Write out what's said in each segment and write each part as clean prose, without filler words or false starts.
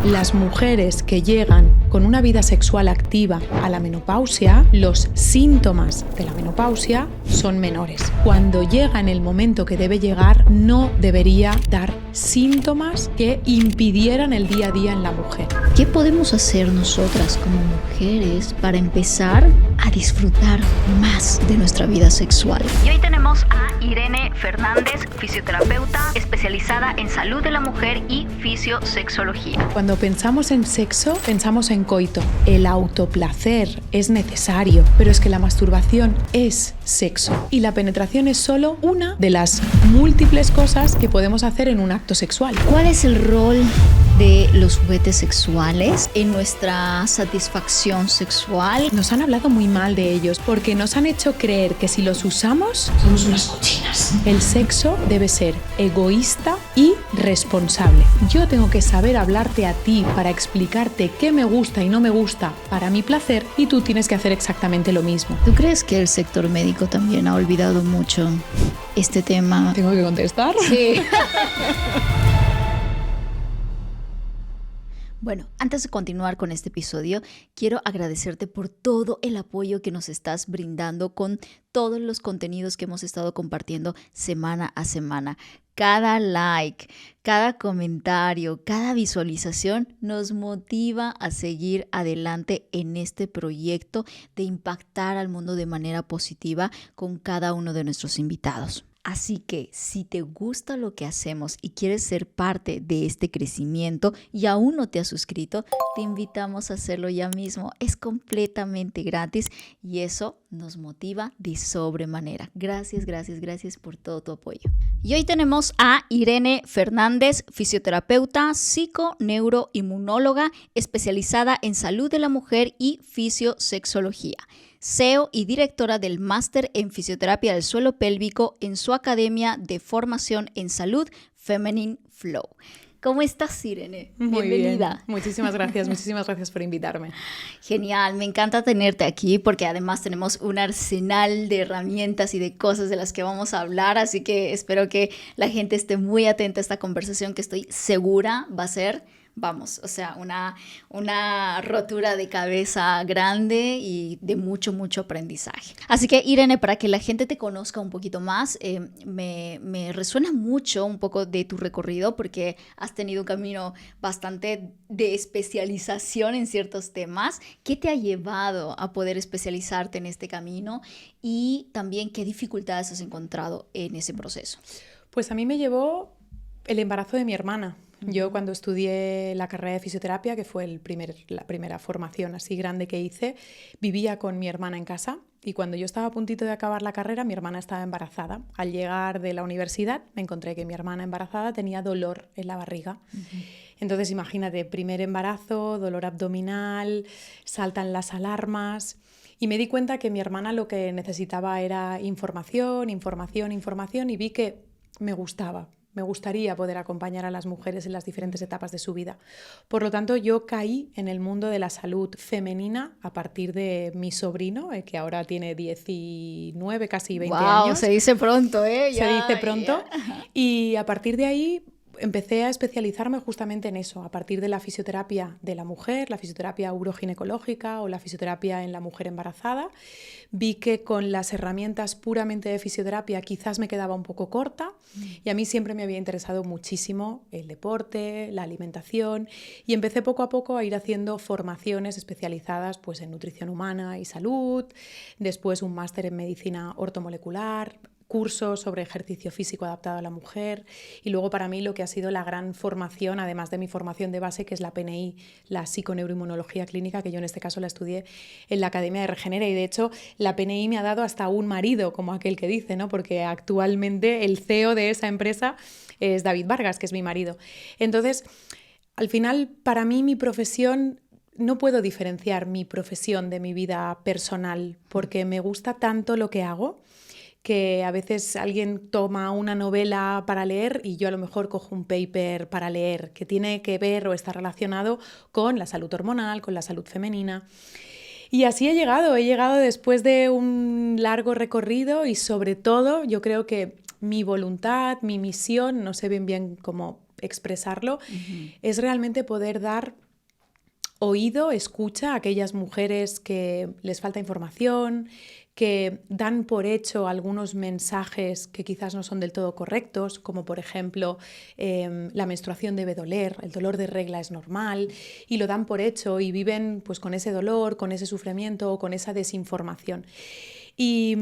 Las mujeres que llegan con una vida sexual activa a la menopausia, los síntomas de la menopausia son menores. Cuando llega en el momento que debe llegar, no debería dar síntomas que impidieran el día a día en la mujer. ¿Qué podemos hacer nosotras como mujeres para empezar a disfrutar más de nuestra vida sexual? Y hoy tenemos a Irene Fernández, fisioterapeuta especializada en salud de la mujer y fisiosexología. Cuando pensamos en sexo, pensamos en coito. El autoplacer es necesario, pero es que la masturbación es sexo y la penetración es solo una de las múltiples cosas que podemos hacer en un acto sexual. ¿Cuál es el rol de los juguetes sexuales en nuestra satisfacción sexual? Nos han hablado muy mal de ellos porque nos han hecho creer que si los usamos, somos unas cochinas. El sexo debe ser egoísta y responsable. Yo tengo que saber hablarte a ti para explicarte qué me gusta y no me gusta para mi placer y tú tienes que hacer exactamente lo mismo. ¿Tú crees que el sector médico también ha olvidado mucho este tema? ¿Tengo que contestar? Sí. Bueno, antes de continuar con este episodio, quiero agradecerte por todo el apoyo que nos estás brindando con todos los contenidos que hemos estado compartiendo semana a semana. Cada like, cada comentario, cada visualización nos motiva a seguir adelante en este proyecto de impactar al mundo de manera positiva con cada uno de nuestros invitados. Así que si te gusta lo que hacemos y quieres ser parte de este crecimiento y aún no te has suscrito, te invitamos a hacerlo ya mismo. Es completamente gratis y eso nos motiva de sobremanera. Gracias, gracias, gracias por todo tu apoyo. Y hoy tenemos a Irene Fernández, fisioterapeuta, psico-neuroinmunóloga especializada en salud de la mujer y fisiosexología. CEO y directora del Máster en Fisioterapia del Suelo Pélvico en su Academia de Formación en Salud, Feminine Flow. ¿Cómo estás, Irene? Muy Bienvenida. bien. Muchísimas gracias por invitarme. Genial, me encanta tenerte aquí porque además tenemos un arsenal de herramientas y de cosas de las que vamos a hablar, así que espero que la gente esté muy atenta a esta conversación que estoy segura va a ser... Vamos, o sea, una rotura de cabeza grande y de mucho, mucho aprendizaje. Así que, Irene, para que la gente te conozca un poquito más, me resuena mucho un poco de tu recorrido porque has tenido un camino bastante de especialización en ciertos temas. ¿Qué te ha llevado a poder especializarte en este camino? Y también, ¿qué dificultades has encontrado en ese proceso? Pues a mí me llevó el embarazo de mi hermana. Yo cuando estudié la carrera de fisioterapia, que fue la primera formación así grande que hice, vivía con mi hermana en casa y cuando yo estaba a puntito de acabar la carrera, mi hermana estaba embarazada. Al llegar de la universidad me encontré que mi hermana embarazada tenía dolor en la barriga. Entonces imagínate, primer embarazo, dolor abdominal, saltan las alarmas y me di cuenta que mi hermana lo que necesitaba era información y vi que me gustaba. Me gustaría poder acompañar a las mujeres en las diferentes etapas de su vida. Por lo tanto, yo caí en el mundo de la salud femenina a partir de mi sobrino, que ahora tiene 19, casi 20 años. Se dice pronto, ¿eh? Se dice pronto. Y a partir de ahí empecé a especializarme justamente en eso, a partir de la fisioterapia de la mujer, la fisioterapia uroginecológica o la fisioterapia en la mujer embarazada. Vi que con las herramientas puramente de fisioterapia quizás me quedaba un poco corta y a mí siempre me había interesado muchísimo el deporte, la alimentación y empecé poco a poco a ir haciendo formaciones especializadas pues, en nutrición humana y salud, después un máster en medicina ortomolecular, cursos sobre ejercicio físico adaptado a la mujer y luego para mí lo que ha sido la gran formación, además de mi formación de base, que es la PNI, la psiconeuroinmunología clínica, que yo en este caso la estudié en la Academia de Regenera y de hecho la PNI me ha dado hasta un marido, como aquel que dice, ¿no? Porque actualmente el CEO de esa empresa es David Vargas, que es mi marido. Entonces, al final, para mí mi profesión... No puedo diferenciar mi profesión de mi vida personal porque me gusta tanto lo que hago que a veces alguien toma una novela para leer y yo a lo mejor cojo un paper para leer que tiene que ver o está relacionado con la salud hormonal, con la salud femenina. Y así he llegado después de un largo recorrido y sobre todo yo creo que mi voluntad, mi misión, no sé bien cómo expresarlo, es realmente poder dar oído, escucha a aquellas mujeres que les falta información, que dan por hecho algunos mensajes que quizás no son del todo correctos, como por ejemplo la menstruación debe doler, el dolor de regla es normal, y lo dan por hecho y viven pues con ese dolor, con ese sufrimiento, con esa desinformación. Y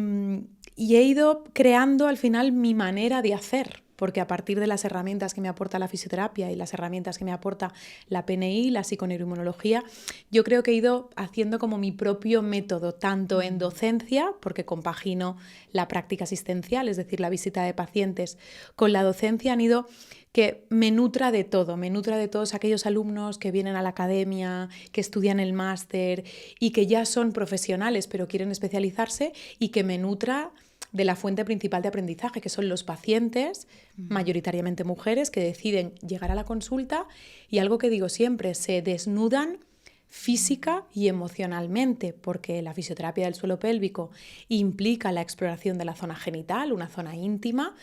he ido creando al final mi manera de hacer, porque a partir de las herramientas que me aporta la fisioterapia y las herramientas que me aporta la PNI, la psiconeuroinmunología, yo creo que he ido haciendo como mi propio método, tanto en docencia, porque compagino la práctica asistencial, es decir, la visita de pacientes, con la docencia han ido que me nutra de todo, me nutra de todos aquellos alumnos que vienen a la academia, que estudian el máster y que ya son profesionales pero quieren especializarse, y que me nutra de la fuente principal de aprendizaje, que son los pacientes, mayoritariamente mujeres, que deciden llegar a la consulta y, algo que digo siempre, se desnudan física y emocionalmente, porque la fisioterapia del suelo pélvico implica la exploración de la zona genital, una zona íntima,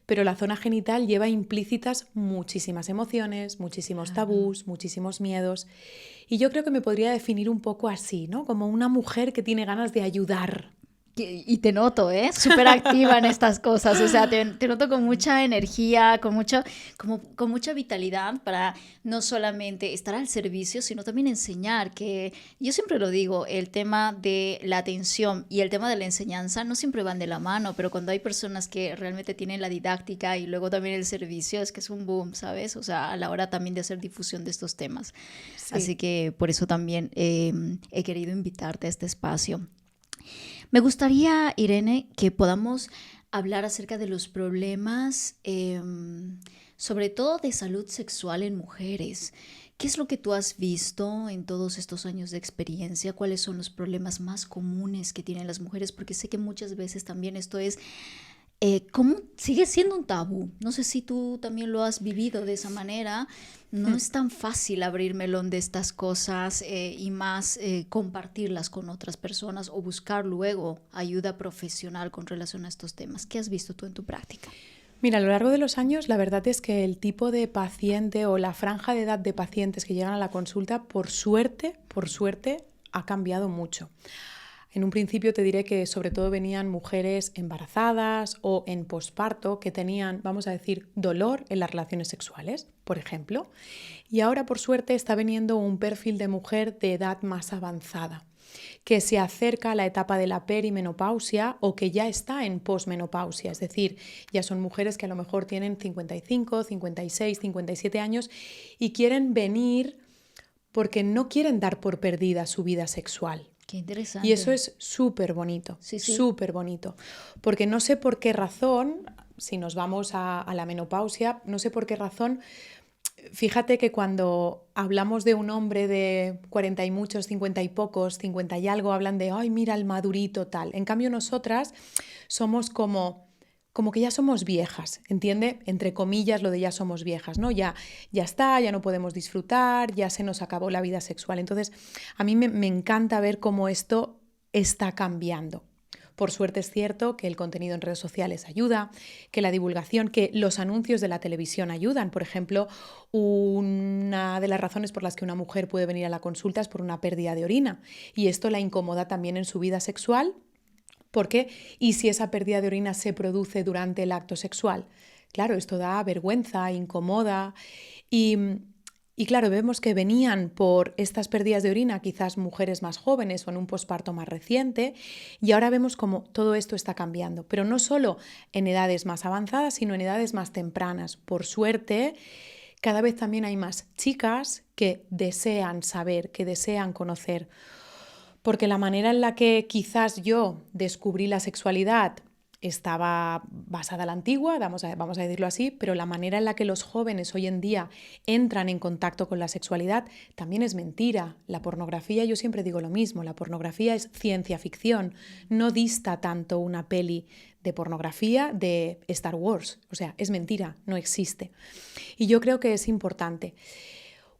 pero la zona genital lleva implícitas muchísimas emociones, muchísimos tabús, muchísimos miedos, y yo creo que me podría definir un poco así, ¿no? Como una mujer que tiene ganas de ayudar. Y te noto, súper activa en estas cosas, o sea, te noto con mucha energía, con mucha vitalidad para no solamente estar al servicio, sino también enseñar, que yo siempre lo digo, el tema de la atención y el tema de la enseñanza no siempre van de la mano, pero cuando hay personas que realmente tienen la didáctica y luego también el servicio, es que es un boom, ¿sabes? O sea, a la hora también de hacer difusión de estos temas. Sí. Así que por eso también he querido invitarte a este espacio. Me gustaría, Irene, que podamos hablar acerca de los problemas, sobre todo de salud sexual en mujeres. ¿Qué es lo que tú has visto en todos estos años de experiencia? ¿Cuáles son los problemas más comunes que tienen las mujeres? Porque sé que muchas veces también esto es... ¿cómo sigue siendo un tabú? No sé si tú también lo has vivido de esa manera. No es tan fácil abrir melón de estas cosas y más compartirlas con otras personas o buscar luego ayuda profesional con relación a estos temas. ¿Qué has visto tú en tu práctica? Mira, a lo largo de los años, la verdad es que el tipo de paciente o la franja de edad de pacientes que llegan a la consulta, por suerte, ha cambiado mucho. En un principio te diré que sobre todo venían mujeres embarazadas o en posparto que tenían, vamos a decir, dolor en las relaciones sexuales, por ejemplo. Y ahora, por suerte, está viniendo un perfil de mujer de edad más avanzada, que se acerca a la etapa de la perimenopausia o que ya está en posmenopausia. Es decir, ya son mujeres que a lo mejor tienen 55, 56, 57 años y quieren venir porque no quieren dar por perdida su vida sexual. Qué interesante. Y eso es súper bonito, súper bonito. Porque no sé por qué razón, si nos vamos a la menopausia, no sé por qué razón, fíjate que cuando hablamos de un hombre de 40 y muchos, 50 y pocos, 50 y algo, hablan de, ay, mira el madurito, tal. En cambio, nosotras somos como que ya somos viejas, ¿entiende? Entre comillas, lo de ya somos viejas, ¿no? Ya está, ya no podemos disfrutar, ya se nos acabó la vida sexual. Entonces, a mí me encanta ver cómo esto está cambiando. Por suerte es cierto que el contenido en redes sociales ayuda, que la divulgación, que los anuncios de la televisión ayudan. Por ejemplo, una de las razones por las que una mujer puede venir a la consulta es por una pérdida de orina. Y esto la incomoda también en su vida sexual. ¿Por qué? ¿Y si esa pérdida de orina se produce durante el acto sexual? Claro, esto da vergüenza, incomoda y claro, vemos que venían por estas pérdidas de orina quizás mujeres más jóvenes o en un posparto más reciente y ahora vemos cómo todo esto está cambiando, pero no solo en edades más avanzadas, sino en edades más tempranas. Por suerte, cada vez también hay más chicas que desean saber, que desean conocer. Porque la manera en la que quizás yo descubrí la sexualidad estaba basada en la antigua, vamos a decirlo así, pero la manera en la que los jóvenes hoy en día entran en contacto con la sexualidad también es mentira. La pornografía, yo siempre digo lo mismo, la pornografía es ciencia ficción, no dista tanto una peli de pornografía de Star Wars, o sea, es mentira, no existe. Y yo creo que es importante.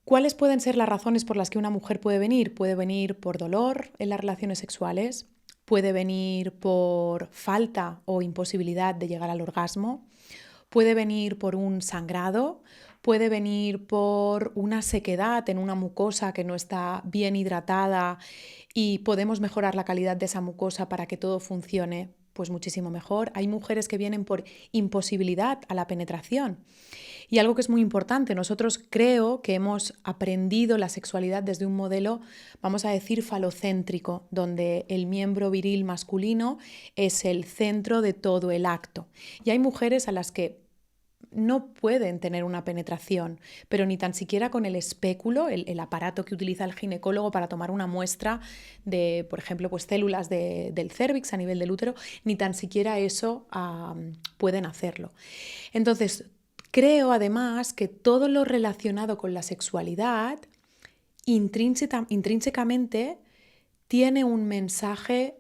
¿Cuáles pueden ser las razones por las que una mujer puede venir? Puede venir por dolor en las relaciones sexuales, puede venir por falta o imposibilidad de llegar al orgasmo, puede venir por un sangrado, puede venir por una sequedad en una mucosa que no está bien hidratada y podemos mejorar la calidad de esa mucosa para que todo funcione pues muchísimo mejor. Hay mujeres que vienen por imposibilidad a la penetración. Y algo que es muy importante, nosotros creo que hemos aprendido la sexualidad desde un modelo, vamos a decir, falocéntrico, donde el miembro viril masculino es el centro de todo el acto. Y hay mujeres a las que no pueden tener una penetración, pero ni tan siquiera con el espéculo, el aparato que utiliza el ginecólogo para tomar una muestra de, por ejemplo, pues células del cérvix a nivel del útero, ni tan siquiera eso pueden hacerlo. Entonces, creo además que todo lo relacionado con la sexualidad intrínsecamente tiene un mensaje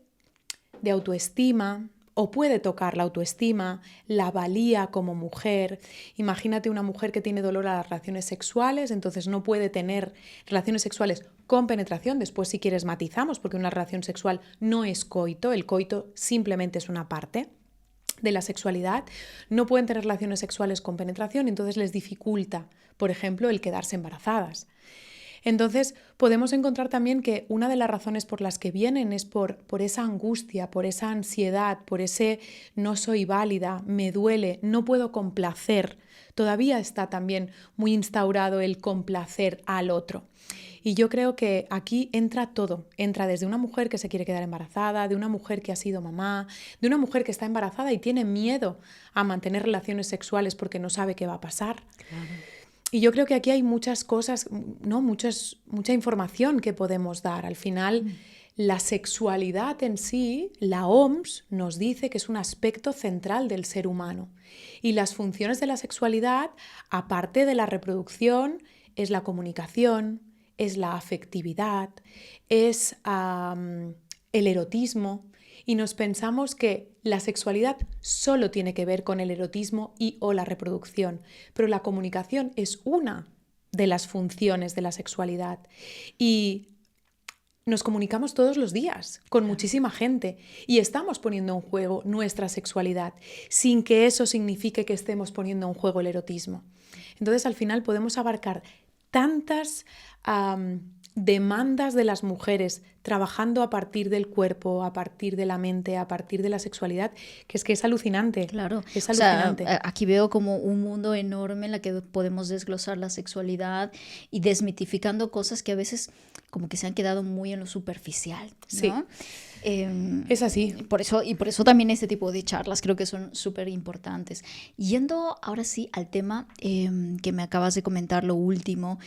de autoestima, o puede tocar la autoestima, la valía como mujer. Imagínate una mujer que tiene dolor a las relaciones sexuales, entonces no puede tener relaciones sexuales con penetración. Después, si quieres, matizamos, porque una relación sexual no es coito, el coito simplemente es una parte de la sexualidad. No pueden tener relaciones sexuales con penetración, entonces les dificulta, por ejemplo, el quedarse embarazadas. Entonces, podemos encontrar también que una de las razones por las que vienen es por esa angustia, por esa ansiedad, por ese no soy válida, me duele, no puedo complacer. Todavía está también muy instaurado el complacer al otro. Y yo creo que aquí entra todo. Entra desde una mujer que se quiere quedar embarazada, de una mujer que ha sido mamá, de una mujer que está embarazada y tiene miedo a mantener relaciones sexuales porque no sabe qué va a pasar. Claro. Y yo creo que aquí hay muchas cosas, ¿no? Mucha información que podemos dar. Al final, la sexualidad en sí, la OMS nos dice que es un aspecto central del ser humano. Y las funciones de la sexualidad, aparte de la reproducción, es la comunicación, es la afectividad, es el erotismo. Y nos pensamos que la sexualidad solo tiene que ver con el erotismo y o la reproducción, pero la comunicación es una de las funciones de la sexualidad. Y nos comunicamos todos los días con muchísima gente y estamos poniendo en juego nuestra sexualidad sin que eso signifique que estemos poniendo en juego el erotismo. Entonces, al final podemos abarcar tantas demandas de las mujeres trabajando a partir del cuerpo, a partir de la mente, a partir de la sexualidad, que es alucinante. Claro, es alucinante. O sea, aquí veo como un mundo enorme en la que podemos desglosar la sexualidad y desmitificando cosas que a veces como que se han quedado muy en lo superficial, ¿no? Sí. Es así. Por eso también este tipo de charlas creo que son súper importantes. Yendo ahora sí al tema que me acabas de comentar, lo último,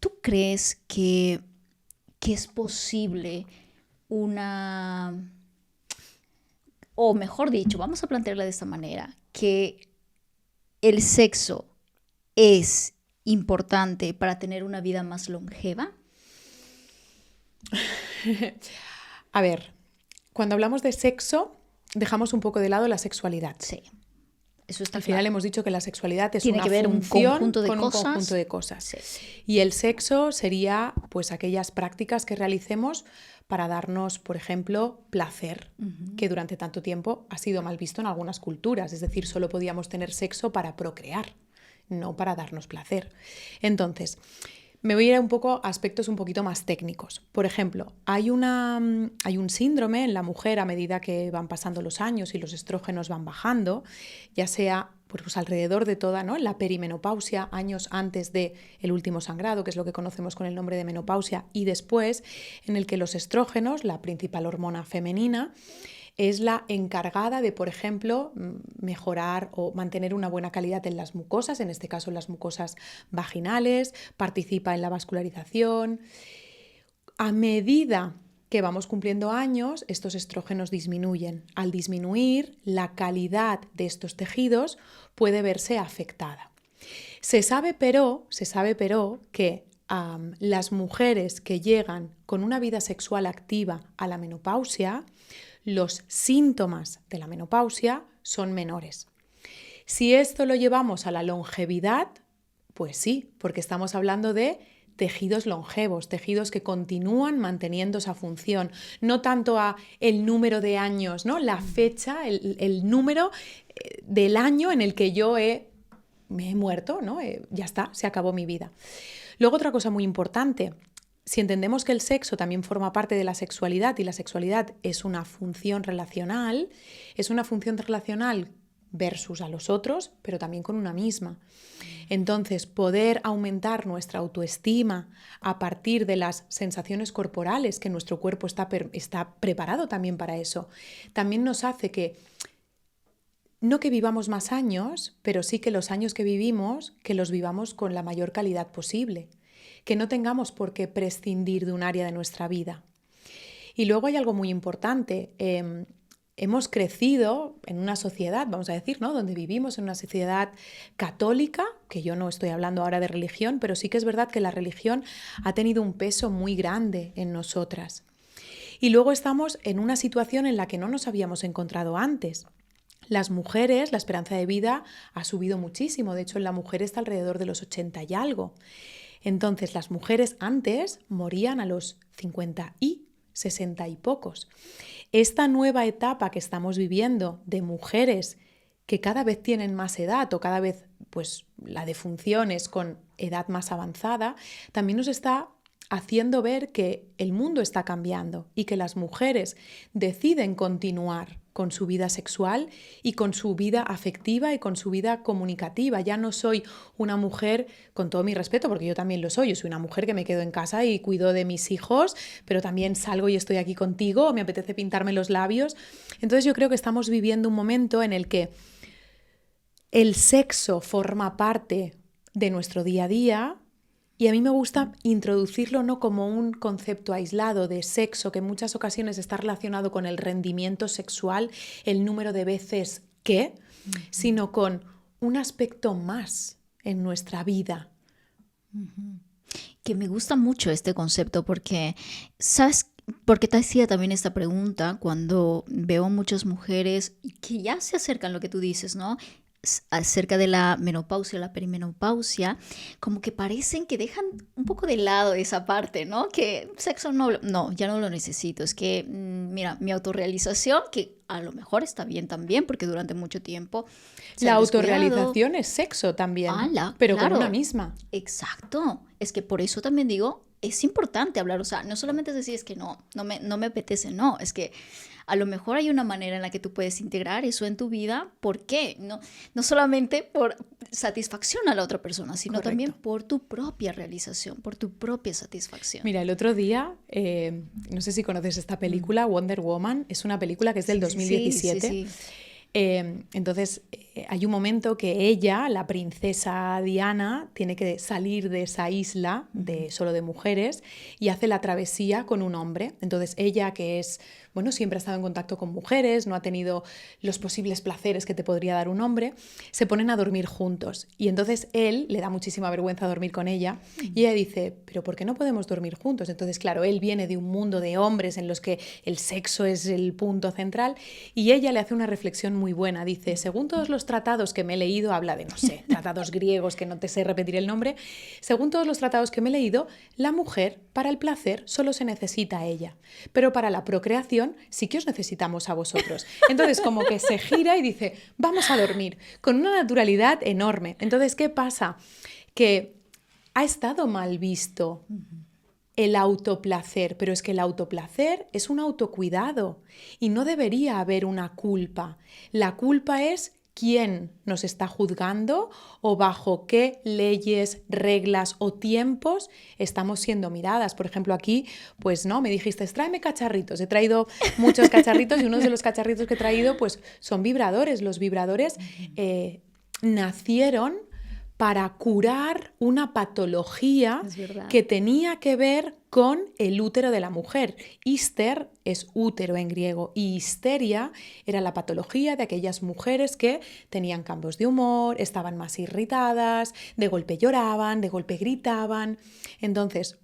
¿tú crees que es posible o mejor dicho, vamos a plantearla de esta manera, que el sexo es importante para tener una vida más longeva? A ver, cuando hablamos de sexo, dejamos un poco de lado la sexualidad. Sí. Eso está Al final hemos dicho que la sexualidad es tiene una que ver función un conjunto de cosas. Sí. Y el sexo sería pues aquellas prácticas que realicemos para darnos, por ejemplo, placer, que durante tanto tiempo ha sido mal visto en algunas culturas. Es decir, solo podíamos tener sexo para procrear, no para darnos placer. Entonces, me voy a ir a un poco a aspectos un poquito más técnicos. Por ejemplo, hay un síndrome en la mujer a medida que van pasando los años y los estrógenos van bajando, ya sea pues alrededor de toda, ¿no? La perimenopausia, años antes del último sangrado, que es lo que conocemos con el nombre de menopausia, y después, en el que los estrógenos, la principal hormona femenina, es la encargada de, por ejemplo, mejorar o mantener una buena calidad en las mucosas, en este caso en las mucosas vaginales, participa en la vascularización. A medida que vamos cumpliendo años, estos estrógenos disminuyen. Al disminuir, la calidad de estos tejidos puede verse afectada. Se sabe pero que las mujeres que llegan con una vida sexual activa a la menopausia, los síntomas de la menopausia son menores. Si esto lo llevamos a la longevidad, pues sí, porque estamos hablando de tejidos longevos, tejidos que continúan manteniendo esa función, no tanto a el número de años, ¿no? La fecha, el número del año en el que yo he me he muerto, ¿no? Ya está, se acabó mi vida. Luego otra cosa muy importante, si entendemos que el sexo también forma parte de la sexualidad y la sexualidad es una función relacional versus a los otros, pero también con una misma. Entonces, poder aumentar nuestra autoestima a partir de las sensaciones corporales, que nuestro cuerpo está preparado también para eso, también nos hace que, no que vivamos más años, pero sí que los años que vivimos, que los vivamos con la mayor calidad posible, que no tengamos por qué prescindir de un área de nuestra vida. Y luego hay algo muy importante. Hemos crecido en una sociedad, vamos a decir, ¿no? Donde vivimos en una sociedad católica, que yo no estoy hablando ahora de religión, pero sí que es verdad que la religión ha tenido un peso muy grande en nosotras. Y luego estamos en una situación en la que no nos habíamos encontrado antes. Las mujeres, la esperanza de vida ha subido muchísimo, de hecho en la mujer está alrededor de los 80 y algo. Entonces las mujeres antes morían a los 50 y 60 y pocos. Esta nueva etapa que estamos viviendo de mujeres que cada vez tienen más edad o cada vez pues la defunción es con edad más avanzada, también nos está haciendo ver que el mundo está cambiando y que las mujeres deciden continuar con su vida sexual y con su vida afectiva y con su vida comunicativa. Ya no soy una mujer, con todo mi respeto, porque yo también lo soy una mujer que me quedo en casa y cuido de mis hijos, pero también salgo y estoy aquí contigo, me apetece pintarme los labios. Entonces yo creo que estamos viviendo un momento en el que el sexo forma parte de nuestro día a día. Y a mí me gusta introducirlo no como un concepto aislado de sexo, que en muchas ocasiones está relacionado con el rendimiento sexual, el número de veces que, sino con un aspecto más en nuestra vida. Que me gusta mucho este concepto porque, ¿sabes? Porque te hacía también esta pregunta cuando veo muchas mujeres que ya se acercan a lo que tú dices, ¿no? Acerca de la menopausia, la perimenopausia, como que parecen que dejan un poco de lado esa parte, ¿no? Que sexo no, ya no lo necesito. Es que, mira, mi autorrealización, que a lo mejor está bien también, porque durante mucho tiempo la autorrealización es sexo también, pero claro, con una misma. Exacto. Es que por eso también digo, es importante hablar, o sea, no solamente es decir, es que no me apetece, no, es que a lo mejor hay una manera en la que tú puedes integrar eso en tu vida. ¿Por qué? No solamente por satisfacción a la otra persona, sino Correcto. También por tu propia realización, por tu propia satisfacción. Mira, el otro día, no sé si conoces esta película, Wonder Woman, es una película que es del 2017. Sí. Entonces, hay un momento que ella, la princesa Diana, tiene que salir de esa isla solo de mujeres y hace la travesía con un hombre. Entonces, ella, que es, bueno, siempre ha estado en contacto con mujeres, no ha tenido los posibles placeres que te podría dar un hombre, se ponen a dormir juntos. Y entonces él le da muchísima vergüenza dormir con ella y ella dice, ¿pero por qué no podemos dormir juntos? Entonces, claro, él viene de un mundo de hombres en los que el sexo es el punto central y ella le hace una reflexión muy buena. Dice, según todos los tratados que me he leído, habla de, no sé, tratados griegos que no te sé repetir el nombre, según todos los tratados que me he leído, la mujer para el placer solo se necesita a ella, pero para la procreación sí que os necesitamos a vosotros. Entonces como que se gira y dice, vamos a dormir, con una naturalidad enorme. Entonces, ¿qué pasa? Que ha estado mal visto el autoplacer, pero es que el autoplacer es un autocuidado y no debería haber una culpa. La culpa es quién nos está juzgando o bajo qué leyes, reglas o tiempos estamos siendo miradas. Por ejemplo, aquí, pues no, me dijiste, tráeme cacharritos. He traído muchos cacharritos y uno de los cacharritos que he traído pues son vibradores. Los vibradores nacieron para curar una patología que tenía que ver con el útero de la mujer. Hister es útero en griego y histeria era la patología de aquellas mujeres que tenían cambios de humor, estaban más irritadas, de golpe lloraban, de golpe gritaban. Entonces,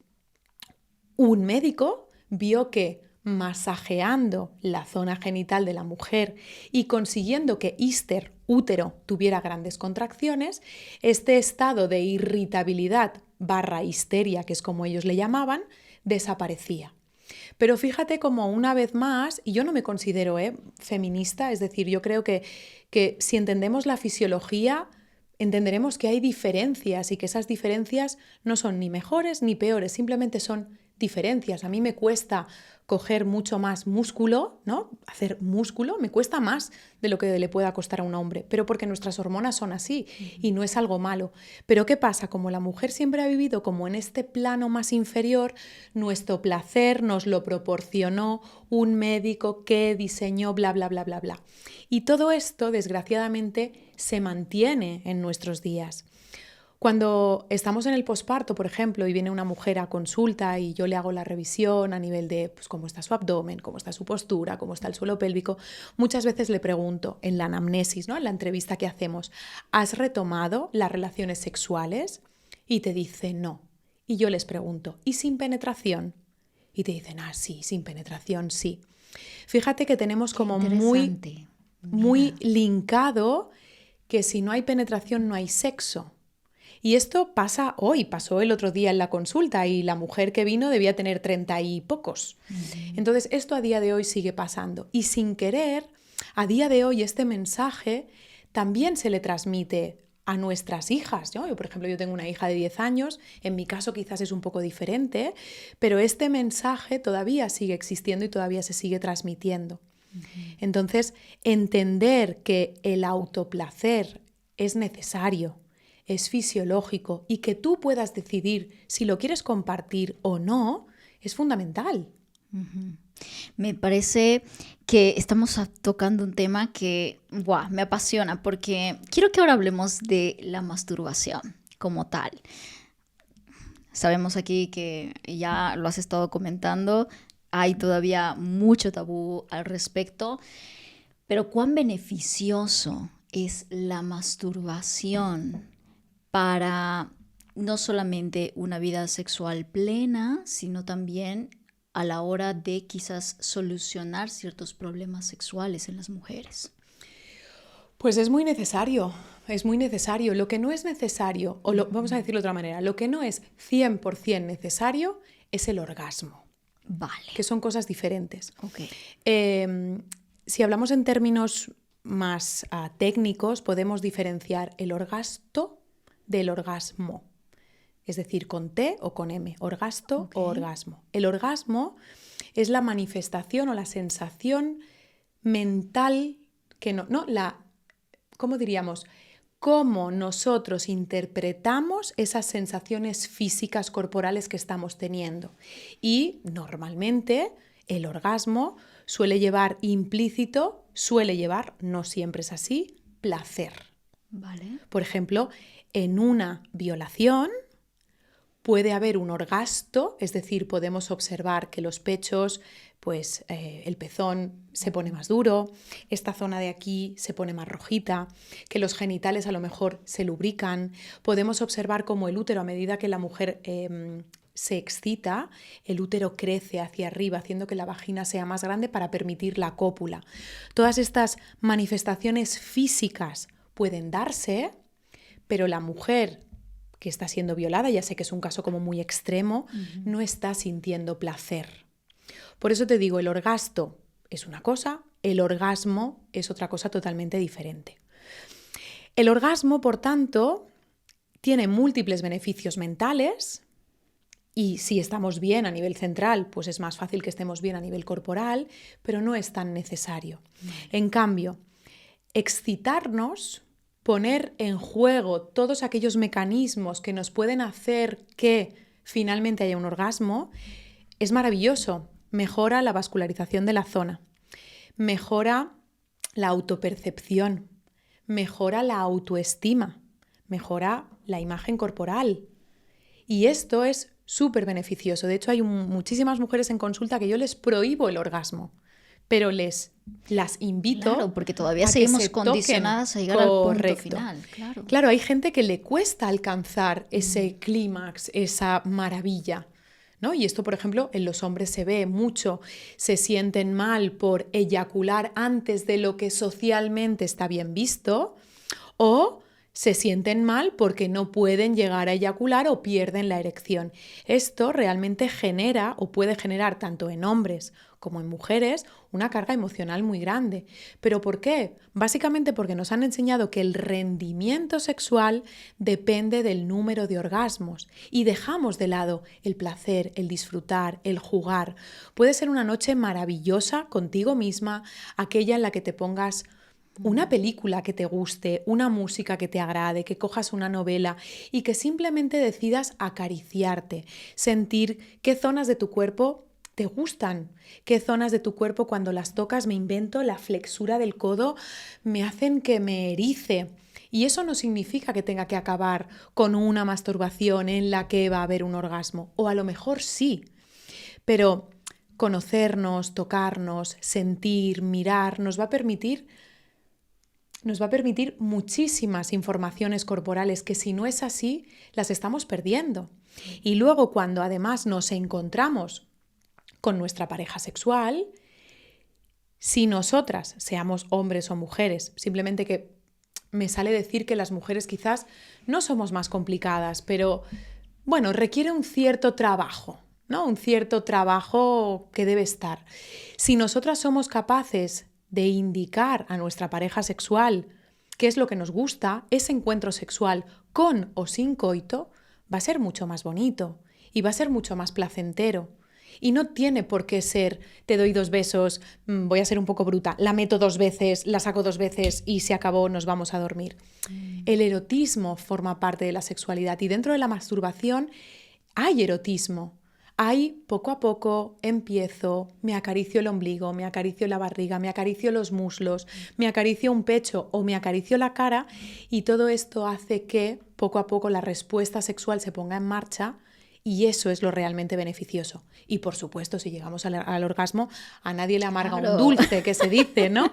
un médico vio que masajeando la zona genital de la mujer y consiguiendo que Hister, útero, tuviera grandes contracciones, este estado de irritabilidad / histeria, que es como ellos le llamaban, desaparecía. Pero fíjate como una vez más, y yo no me considero feminista, es decir, yo creo que si entendemos la fisiología, entenderemos que hay diferencias y que esas diferencias no son ni mejores ni peores, simplemente son diferencias. A mí me cuesta coger mucho más músculo, ¿no? Hacer músculo me cuesta más de lo que le pueda costar a un hombre, pero porque nuestras hormonas son así y no es algo malo. Pero ¿qué pasa? Como la mujer siempre ha vivido como en este plano más inferior, nuestro placer nos lo proporcionó un médico que diseñó bla, bla, bla, bla, bla. Y todo esto, desgraciadamente, se mantiene en nuestros días. Cuando estamos en el posparto, por ejemplo, y viene una mujer a consulta y yo le hago la revisión a nivel de pues, cómo está su abdomen, cómo está su postura, cómo está el suelo pélvico, muchas veces le pregunto en la anamnesis, ¿no? En la entrevista que hacemos, ¿has retomado las relaciones sexuales? Y te dice no. Y yo les pregunto, ¿y sin penetración? Y te dicen, sí, sin penetración, sí. Fíjate que tenemos como muy linkado que si no hay penetración no hay sexo. Y esto pasa hoy, pasó el otro día en la consulta y la mujer que vino debía tener 30 y pocos. Entonces, esto a día de hoy sigue pasando. Y sin querer, a día de hoy este mensaje también se le transmite a nuestras hijas, ¿no? Yo, por ejemplo, yo tengo una hija de 10 años, en mi caso quizás es un poco diferente, pero este mensaje todavía sigue existiendo y todavía se sigue transmitiendo. Entonces, entender que el autoplacer es necesario, es fisiológico y que tú puedas decidir si lo quieres compartir o no, es fundamental. Me parece que estamos tocando un tema que me apasiona porque quiero que ahora hablemos de la masturbación como tal. Sabemos aquí que ya lo has estado comentando, hay todavía mucho tabú al respecto, pero ¿cuán beneficioso es la masturbación para no solamente una vida sexual plena, sino también a la hora de quizás solucionar ciertos problemas sexuales en las mujeres? Pues es muy necesario, es muy necesario. Lo que no es necesario, vamos a decirlo de otra manera, lo que no es 100% necesario es el orgasmo. Vale. Que son cosas diferentes. Okay. Si hablamos en términos más técnicos, podemos diferenciar el orgasto del orgasmo. Es decir, con T o con M, orgasto o orgasmo. El orgasmo es la manifestación o la sensación mental que ¿cómo diríamos? Cómo nosotros interpretamos esas sensaciones físicas corporales que estamos teniendo. Y normalmente el orgasmo suele llevar implícito, no siempre es así, placer. Vale. Por ejemplo, en una violación puede haber un orgasto, es decir, podemos observar que los pechos, pues el pezón se pone más duro, esta zona de aquí se pone más rojita, que los genitales a lo mejor se lubrican. Podemos observar cómo el útero, a medida que la mujer se excita, el útero crece hacia arriba, haciendo que la vagina sea más grande para permitir la cópula. Todas estas manifestaciones físicas pueden darse, pero la mujer que está siendo violada, ya sé que es un caso como muy extremo, no está sintiendo placer. Por eso te digo, el orgasto es una cosa, el orgasmo es otra cosa totalmente diferente. El orgasmo, por tanto, tiene múltiples beneficios mentales y si estamos bien a nivel central, pues es más fácil que estemos bien a nivel corporal, pero no es tan necesario. En cambio, excitarnos, poner en juego todos aquellos mecanismos que nos pueden hacer que finalmente haya un orgasmo, es maravilloso. Mejora la vascularización de la zona, mejora la autopercepción, mejora la autoestima, mejora la imagen corporal. Y esto es súper beneficioso. De hecho, hay muchísimas mujeres en consulta que yo les prohíbo el orgasmo, pero las invito. Claro, porque todavía seguimos condicionadas a llegar al punto final. Claro, hay gente que le cuesta alcanzar ese clímax, esa maravilla, ¿no? Y esto, por ejemplo, en los hombres se ve mucho. Se sienten mal por eyacular antes de lo que socialmente está bien visto o se sienten mal porque no pueden llegar a eyacular o pierden la erección. Esto realmente genera o puede generar tanto en hombres como en mujeres una carga emocional muy grande. ¿Pero por qué? Básicamente porque nos han enseñado que el rendimiento sexual depende del número de orgasmos y dejamos de lado el placer, el disfrutar, el jugar. Puede ser una noche maravillosa contigo misma, aquella en la que te pongas una película que te guste, una música que te agrade, que cojas una novela y que simplemente decidas acariciarte, sentir qué zonas de tu cuerpo te gustan, qué zonas de tu cuerpo cuando las tocas, me invento, la flexura del codo, me hacen que me erice. Y eso no significa que tenga que acabar con una masturbación en la que va a haber un orgasmo, o a lo mejor sí, pero conocernos, tocarnos, sentir, mirar, nos va a permitir muchísimas informaciones corporales que si no es así, las estamos perdiendo. Y luego cuando además nos encontramos con nuestra pareja sexual, si nosotras, seamos hombres o mujeres, simplemente que me sale decir que las mujeres quizás no somos más complicadas, pero bueno, requiere un cierto trabajo, ¿no? Un cierto trabajo que debe estar. Si nosotras somos capaces de indicar a nuestra pareja sexual qué es lo que nos gusta, ese encuentro sexual con o sin coito va a ser mucho más bonito y va a ser mucho más placentero. Y no tiene por qué ser, te doy 2 besos, voy a ser un poco bruta, la meto 2 veces, la saco 2 veces y se acabó, nos vamos a dormir. El erotismo forma parte de la sexualidad y dentro de la masturbación hay erotismo. Hay poco a poco, empiezo, me acaricio el ombligo, me acaricio la barriga, me acaricio los muslos, me acaricio un pecho o me acaricio la cara y todo esto hace que poco a poco la respuesta sexual se ponga en marcha y eso es lo realmente beneficioso. Y por supuesto, si llegamos al orgasmo, a nadie le amarga un dulce, que se dice, ¿no?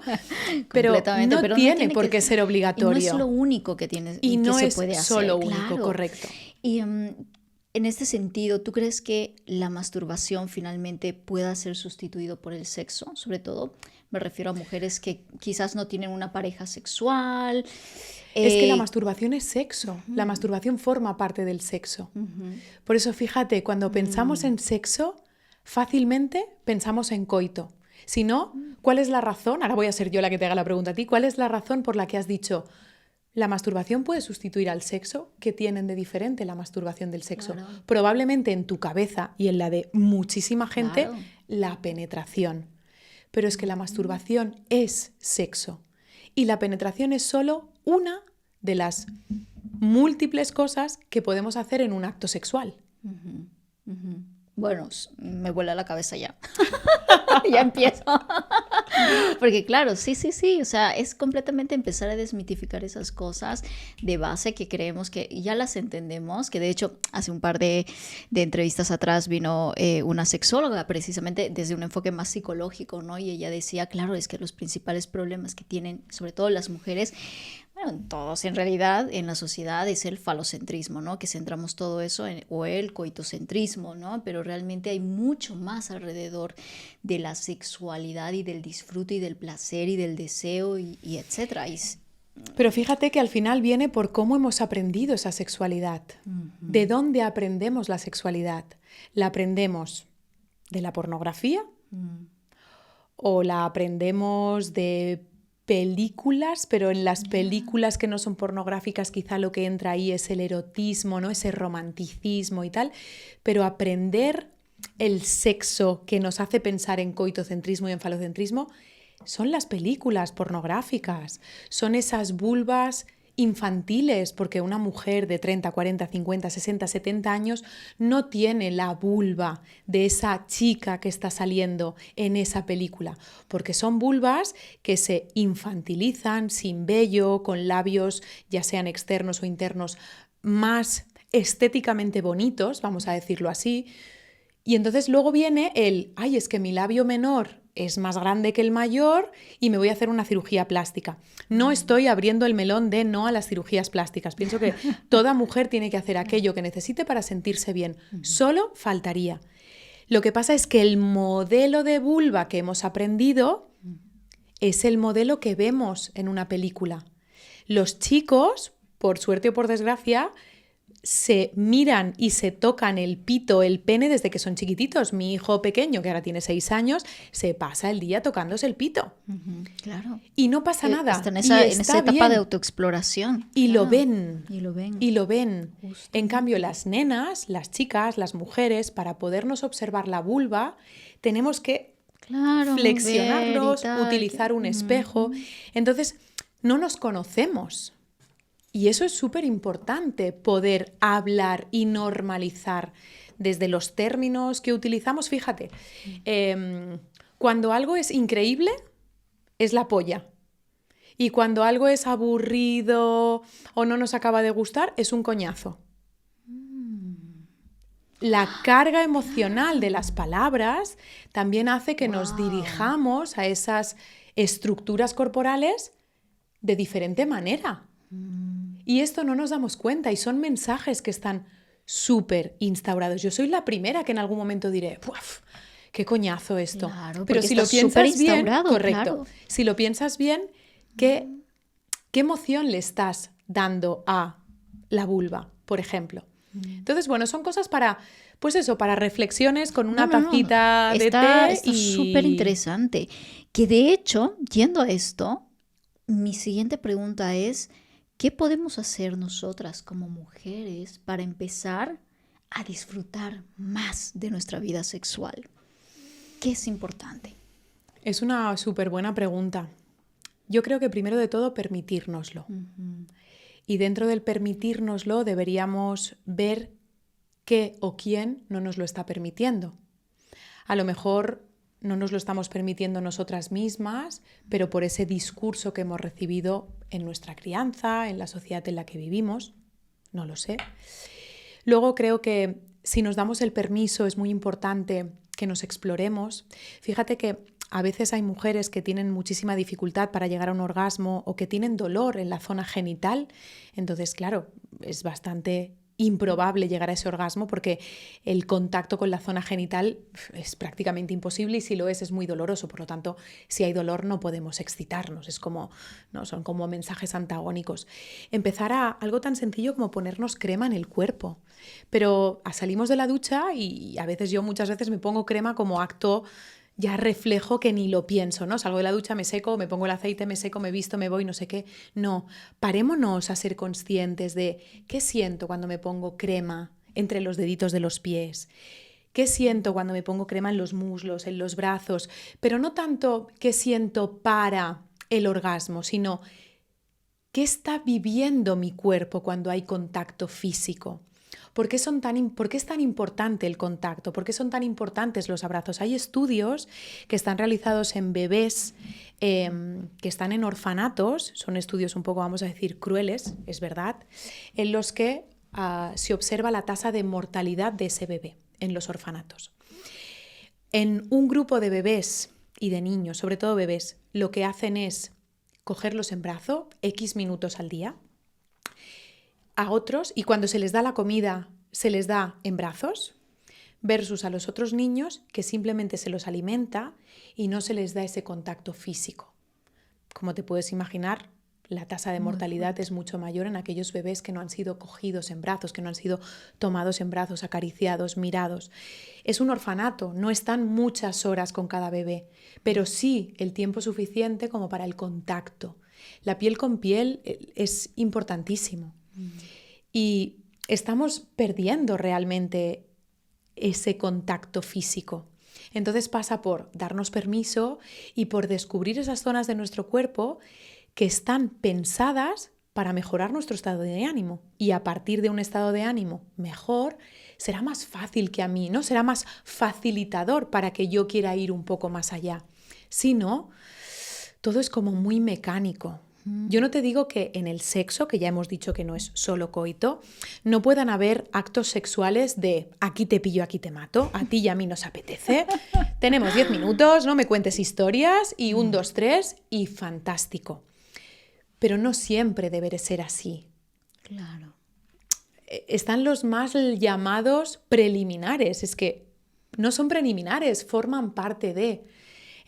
Pero no tiene por qué ser obligatorio. Y no es lo único que tiene, y no que se es puede hacer. Solo único, correcto. Y en este sentido, ¿tú crees que la masturbación finalmente pueda ser sustituido por el sexo? Sobre todo, me refiero a mujeres que quizás no tienen una pareja sexual. Es que la masturbación es sexo. La masturbación forma parte del sexo. Por eso, fíjate, cuando pensamos en sexo, fácilmente pensamos en coito. Si no, ¿cuál es la razón? Ahora voy a ser yo la que te haga la pregunta a ti. ¿Cuál es la razón por la que has dicho la masturbación puede sustituir al sexo? ¿Qué tienen de diferente la masturbación del sexo? Claro. Probablemente en tu cabeza y en la de muchísima gente, claro, la penetración. Pero es que la masturbación es sexo. Y la penetración es solo una de las múltiples cosas que podemos hacer en un acto sexual. Bueno, me vuela la cabeza ya. Ya empiezo. Porque claro, sí. O sea, es completamente empezar a desmitificar esas cosas de base que creemos que ya las entendemos. Que de hecho, hace un par de entrevistas atrás vino una sexóloga precisamente desde un enfoque más psicológico, ¿no? Y ella decía, claro, es que los principales problemas que tienen, sobre todo las mujeres, bueno, todos en realidad en la sociedad es el falocentrismo, ¿no? Que centramos todo eso o el coitocentrismo, ¿no? Pero realmente hay mucho más alrededor de la sexualidad y del disfrute y del placer y del deseo y etcétera. Pero fíjate que al final viene por cómo hemos aprendido esa sexualidad. ¿De dónde aprendemos la sexualidad? ¿La aprendemos de la pornografía? ¿O la aprendemos de películas, pero en las películas que no son pornográficas quizá lo que entra ahí es el erotismo, ¿no? Ese romanticismo y tal, pero aprender el sexo que nos hace pensar en coitocentrismo y en falocentrismo son las películas pornográficas, son esas vulvas infantiles, porque una mujer de 30, 40, 50, 60, 70 años no tiene la vulva de esa chica que está saliendo en esa película, porque son vulvas que se infantilizan, sin vello, con labios, ya sean externos o internos, más estéticamente bonitos, vamos a decirlo así, y entonces luego viene ay, es que mi labio menor es más grande que el mayor y me voy a hacer una cirugía plástica. No estoy abriendo el melón de no a las cirugías plásticas. Pienso que toda mujer tiene que hacer aquello que necesite para sentirse bien. Solo faltaría. Lo que pasa es que el modelo de vulva que hemos aprendido es el modelo que vemos en una película. Los chicos por suerte o por desgracia, se miran y se tocan el pito, el pene desde que son chiquititos. Mi hijo pequeño, que ahora tiene 6 años, se pasa el día tocándose el pito. Claro. Y no pasa nada. Está en esa etapa bien. de autoexploración. Y claro. lo ven. Y lo ven. Y lo ven. Justo. En cambio, las nenas, las chicas, las mujeres, para podernos observar la vulva, tenemos que Claro, flexionarnos, ver y tal, utilizar un espejo. Entonces, no nos conocemos. Y eso es súper importante, poder hablar y normalizar desde los términos que utilizamos. Fíjate, cuando algo es increíble, es la polla. Y cuando algo es aburrido o no nos acaba de gustar, es un coñazo. La carga emocional de las palabras también hace que nos dirijamos a esas estructuras corporales de diferente manera. Y esto no nos damos cuenta y son mensajes que están súper instaurados. Yo soy la primera que en algún momento diré, ¡puf! ¡Qué coñazo esto! Claro, pero si lo piensas bien, correcto. Si lo piensas bien, ¿qué emoción le estás dando a la vulva, por ejemplo? Entonces, bueno, son cosas para, pues eso, para reflexiones con una tacita de té. Está súper interesante. Que de hecho, yendo a esto, mi siguiente pregunta es, ¿qué podemos hacer nosotras como mujeres para empezar a disfrutar más de nuestra vida sexual? ¿Qué es importante? Es una súper buena pregunta. Yo creo que primero de todo permitírnoslo. Y dentro del permitírnoslo deberíamos ver qué o quién no nos lo está permitiendo. A lo mejor no nos lo estamos permitiendo nosotras mismas, pero por ese discurso que hemos recibido en nuestra crianza, en la sociedad en la que vivimos, no lo sé. Luego creo que si nos damos el permiso es muy importante que nos exploremos. Fíjate que a veces hay mujeres que tienen muchísima dificultad para llegar a un orgasmo o que tienen dolor en la zona genital. Entonces, claro, es bastante improbable llegar a ese orgasmo porque el contacto con la zona genital es prácticamente imposible y si lo es muy doloroso. Por lo tanto, si hay dolor no podemos excitarnos. Es como, ¿no? Son como mensajes antagónicos. Empezar a algo tan sencillo como ponernos crema en el cuerpo. Pero salimos de la ducha y a veces yo muchas veces me pongo crema como acto ya reflejo que ni lo pienso, ¿no? Salgo de la ducha, me seco, me pongo el aceite, me seco, me visto, me voy, no sé qué. No, parémonos a ser conscientes de qué siento cuando me pongo crema entre los deditos de los pies, qué siento cuando me pongo crema en los muslos, en los brazos, pero no tanto qué siento para el orgasmo, sino qué está viviendo mi cuerpo cuando hay contacto físico. ¿Por qué es tan importante el contacto? ¿Por qué son tan importantes los abrazos? Hay estudios que están realizados en bebés que están en orfanatos, son estudios un poco, vamos a decir, crueles, es verdad, en los que se observa la tasa de mortalidad de ese bebé en los orfanatos. En un grupo de bebés y de niños, sobre todo bebés, lo que hacen es cogerlos en brazo X minutos al día. A otros, y cuando se les da la comida, se les da en brazos, versus a los otros niños que simplemente se los alimenta y no se les da ese contacto físico. Como te puedes imaginar, la tasa de mortalidad es mucho mayor en aquellos bebés que no han sido cogidos en brazos, que no han sido tomados en brazos, acariciados, mirados. Es un orfanato, no están muchas horas con cada bebé, pero sí el tiempo suficiente como para el contacto. La piel con piel es importantísimo. Y estamos perdiendo realmente ese contacto físico. Entonces pasa por darnos permiso y por descubrir esas zonas de nuestro cuerpo que están pensadas para mejorar nuestro estado de ánimo. Y a partir de un estado de ánimo mejor, será más fácil que a mí, ¿no? Será más facilitador para que yo quiera ir un poco más allá. Si no, todo es como muy mecánico. Yo no te digo que en el sexo, que ya hemos dicho que no es solo coito, no puedan haber actos sexuales de aquí te pillo, aquí te mato, a ti y a mí nos apetece, tenemos 10 minutos, no me cuentes historias y 1, 2, 3 y fantástico. Pero no siempre debe ser así. Claro. Están los más llamados preliminares, es que no son preliminares, forman parte de...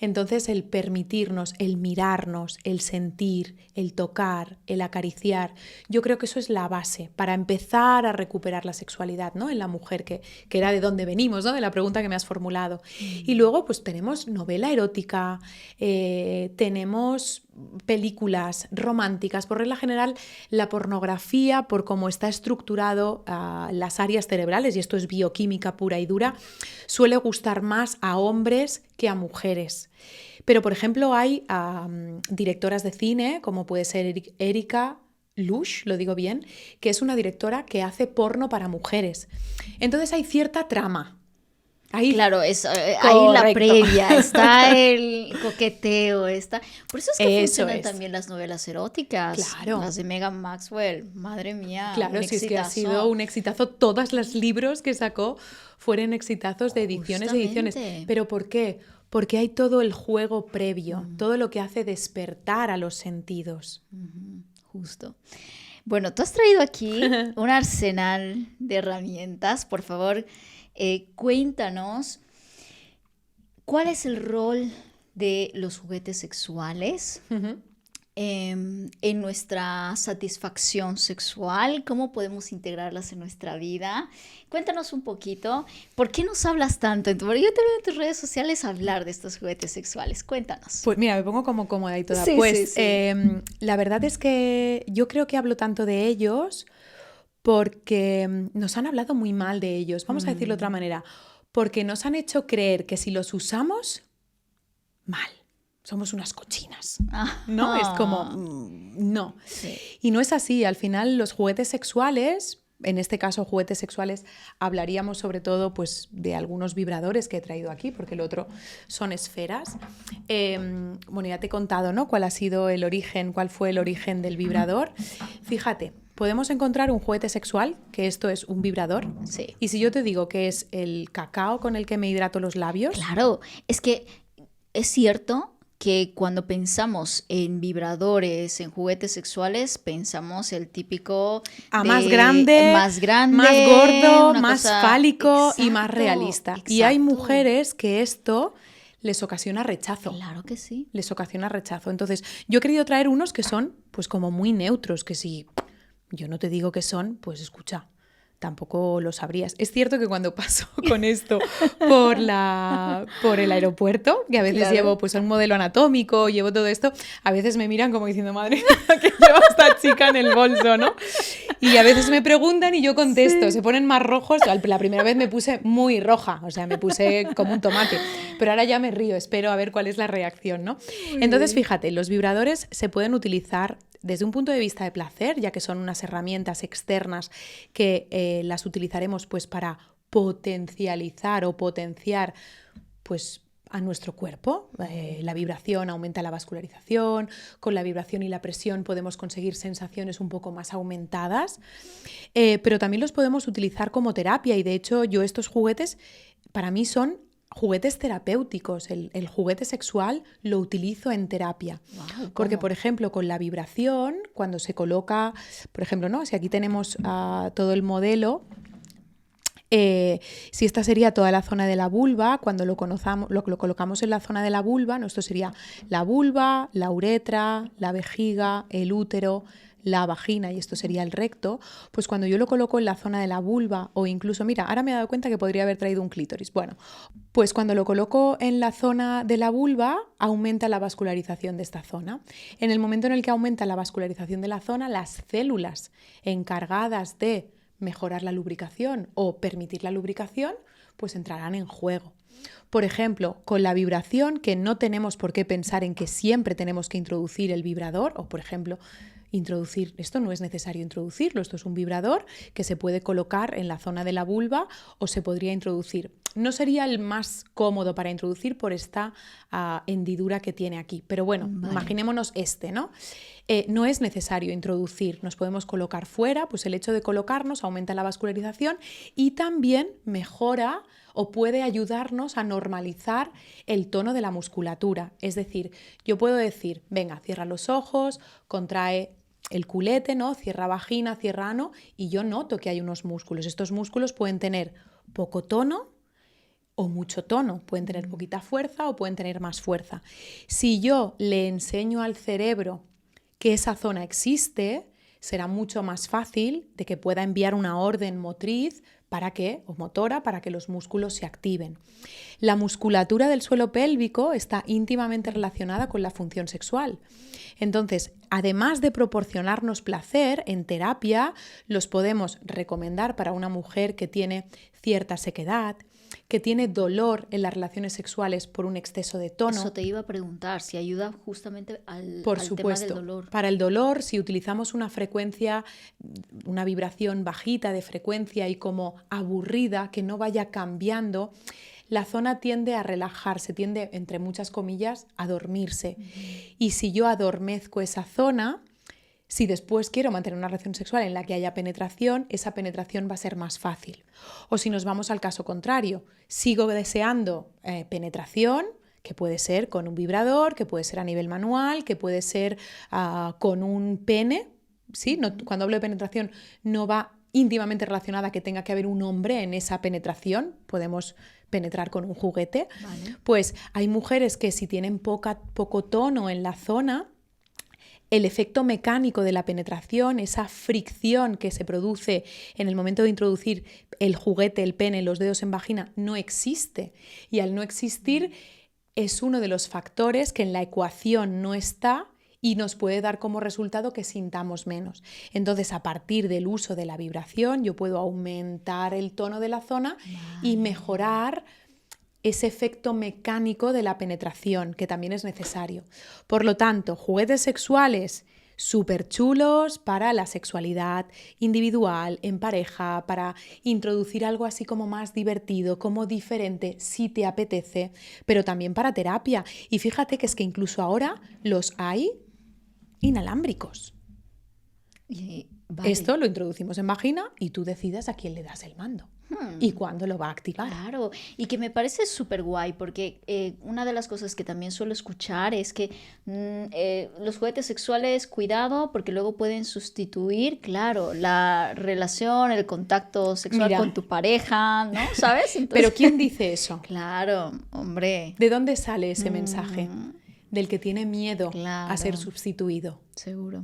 Entonces el permitirnos, el mirarnos, el sentir, el tocar, el acariciar, yo creo que eso es la base para empezar a recuperar la sexualidad, ¿no? En la mujer, que era de dónde venimos, ¿no? De la pregunta que me has formulado. Y luego pues tenemos novela erótica, tenemos películas románticas. Por regla general, la pornografía, por cómo está estructurado las áreas cerebrales, y esto es bioquímica pura y dura, suele gustar más a hombres que a mujeres. Pero, por ejemplo, hay directoras de cine, como puede ser Erika Lush, lo digo bien, que es una directora que hace porno para mujeres. Entonces hay cierta trama. Ahí, claro, ahí la previa, está el coqueteo, por eso es que funcionan también las novelas eróticas, claro. Las de Megan Maxwell, madre mía. Claro, si es que ha sido un exitazo, todos los libros que sacó fueron exitazos de ediciones y ediciones. ¿Pero por qué? Porque hay todo el juego previo, todo lo que hace despertar a los sentidos. Justo. Bueno, tú has traído aquí un arsenal de herramientas, por favor. Cuéntanos, ¿cuál es el rol de los juguetes sexuales en nuestra satisfacción sexual? ¿Cómo podemos integrarlas en nuestra vida? Cuéntanos un poquito. ¿Por qué nos hablas tanto? Porque yo te veo en tus redes sociales hablar de estos juguetes sexuales. Cuéntanos. Pues mira, me pongo como cómoda y toda. Sí, pues sí. La verdad es que yo creo que hablo tanto de ellos porque nos han hablado muy mal de ellos, vamos a decirlo de otra manera, porque nos han hecho creer que si los usamos, mal, somos unas cochinas, ¿no? Es como, no. Sí. Y no es así, al final los juguetes sexuales, en este caso juguetes sexuales, hablaríamos sobre todo pues, de algunos vibradores que he traído aquí, porque el otro son esferas. Bueno, ya te he contado, ¿no? Cuál fue el origen del vibrador. Fíjate. Podemos encontrar un juguete sexual, que esto es un vibrador. Sí. Y si yo te digo que es el cacao con el que me hidrato los labios... Claro, es que es cierto que cuando pensamos en vibradores, en juguetes sexuales, pensamos el típico... más grande, más gordo, más fálico. Exacto, y más realista. Exacto. Y hay mujeres que esto les ocasiona rechazo. Claro que sí. Les ocasiona rechazo. Entonces, yo he querido traer unos que son pues como muy neutros, que si... Yo no te digo que son, pues escucha, tampoco lo sabrías. Es cierto que cuando paso con esto por el aeropuerto, que a veces llevo pues un modelo anatómico, llevo todo esto, a veces me miran como diciendo, madre mía, que lleva esta chica en el bolso, ¿no? Y a veces me preguntan y yo contesto, se ponen más rojos. La primera vez me puse muy roja, o sea, me puse como un tomate, pero ahora ya me río, espero a ver cuál es la reacción, ¿no? Entonces, fíjate, los vibradores se pueden utilizar desde un punto de vista de placer, ya que son unas herramientas externas que las utilizaremos pues, para potencializar o potenciar pues, a nuestro cuerpo. La vibración aumenta la vascularización, con la vibración y la presión podemos conseguir sensaciones un poco más aumentadas, pero también los podemos utilizar como terapia y de hecho yo estos juguetes para mí son juguetes terapéuticos. El juguete sexual lo utilizo en terapia. Wow, porque, por ejemplo, con la vibración, cuando se coloca, por ejemplo, ¿no? Si aquí tenemos todo el modelo, si esta sería toda la zona de la vulva, cuando lo colocamos en la zona de la vulva, ¿no? Esto sería la vulva, la uretra, la vejiga, el útero, la vagina, y esto sería el recto, pues cuando yo lo coloco en la zona de la vulva, o incluso, mira, ahora me he dado cuenta que podría haber traído un clítoris. Bueno, pues cuando lo coloco en la zona de la vulva, aumenta la vascularización de esta zona. En el momento en el que aumenta la vascularización de la zona, las células encargadas de mejorar la lubricación o permitir la lubricación, pues entrarán en juego. Por ejemplo, con la vibración, que no tenemos por qué pensar en que siempre tenemos que introducir el vibrador, o por ejemplo, esto no es necesario introducirlo, esto es un vibrador que se puede colocar en la zona de la vulva o se podría introducir. No sería el más cómodo para introducir por esta hendidura que tiene aquí, pero bueno, imaginémonos ¿no? No es necesario introducir, nos podemos colocar fuera, pues el hecho de colocarnos aumenta la vascularización y también mejora o puede ayudarnos a normalizar el tono de la musculatura. Es decir, yo puedo decir, venga, cierra los ojos, contrae el culete, ¿no? Cierra vagina, cierra ano, y yo noto que hay unos músculos. Estos músculos pueden tener poco tono o mucho tono. Pueden tener poquita fuerza o pueden tener más fuerza. Si yo le enseño al cerebro que esa zona existe, será mucho más fácil de que pueda enviar una orden motriz o motora para que los músculos se activen. La musculatura del suelo pélvico está íntimamente relacionada con la función sexual. Entonces, además de proporcionarnos placer, en terapia los podemos recomendar para una mujer que tiene cierta sequedad, que tiene dolor en las relaciones sexuales por un exceso de tono. Eso te iba a preguntar, si ayuda justamente al supuesto, tema del dolor. Para el dolor, si utilizamos una frecuencia, una vibración bajita de frecuencia y como aburrida, que no vaya cambiando, la zona tiende a relajarse, tiende, entre muchas comillas, a dormirse. Y si yo adormezco esa zona, si después quiero mantener una relación sexual en la que haya penetración, esa penetración va a ser más fácil. O si nos vamos al caso contrario, sigo deseando penetración, que puede ser con un vibrador, que puede ser a nivel manual, que puede ser con un pene. ¿Sí? No, cuando hablo de penetración no va íntimamente relacionada a que tenga que haber un hombre en esa penetración, podemos penetrar con un juguete. Vale. Pues hay mujeres que si tienen poco tono en la zona, el efecto mecánico de la penetración, esa fricción que se produce en el momento de introducir el juguete, el pene, los dedos en vagina, no existe. Y al no existir es uno de los factores que en la ecuación no está y nos puede dar como resultado que sintamos menos. Entonces, a partir del uso de la vibración, yo puedo aumentar el tono de la zona y mejorar ese efecto mecánico de la penetración, que también es necesario. Por lo tanto, juguetes sexuales súper chulos para la sexualidad individual, en pareja, para introducir algo así como más divertido, como diferente, si te apetece, pero también para terapia. Y fíjate que es que incluso ahora los hay inalámbricos. Vale. Esto lo introducimos en vagina y tú decides a quién le das el mando y cuándo lo va a activar. Claro, y que me parece súper guay porque una de las cosas que también suelo escuchar es que los juguetes sexuales, cuidado, porque luego pueden sustituir, claro, la relación, el contacto sexual con tu pareja, ¿no? ¿Sabes? Entonces, ¿pero quién dice eso? Claro, hombre. ¿De dónde sale ese mensaje? Del que tiene miedo a ser sustituido. Seguro.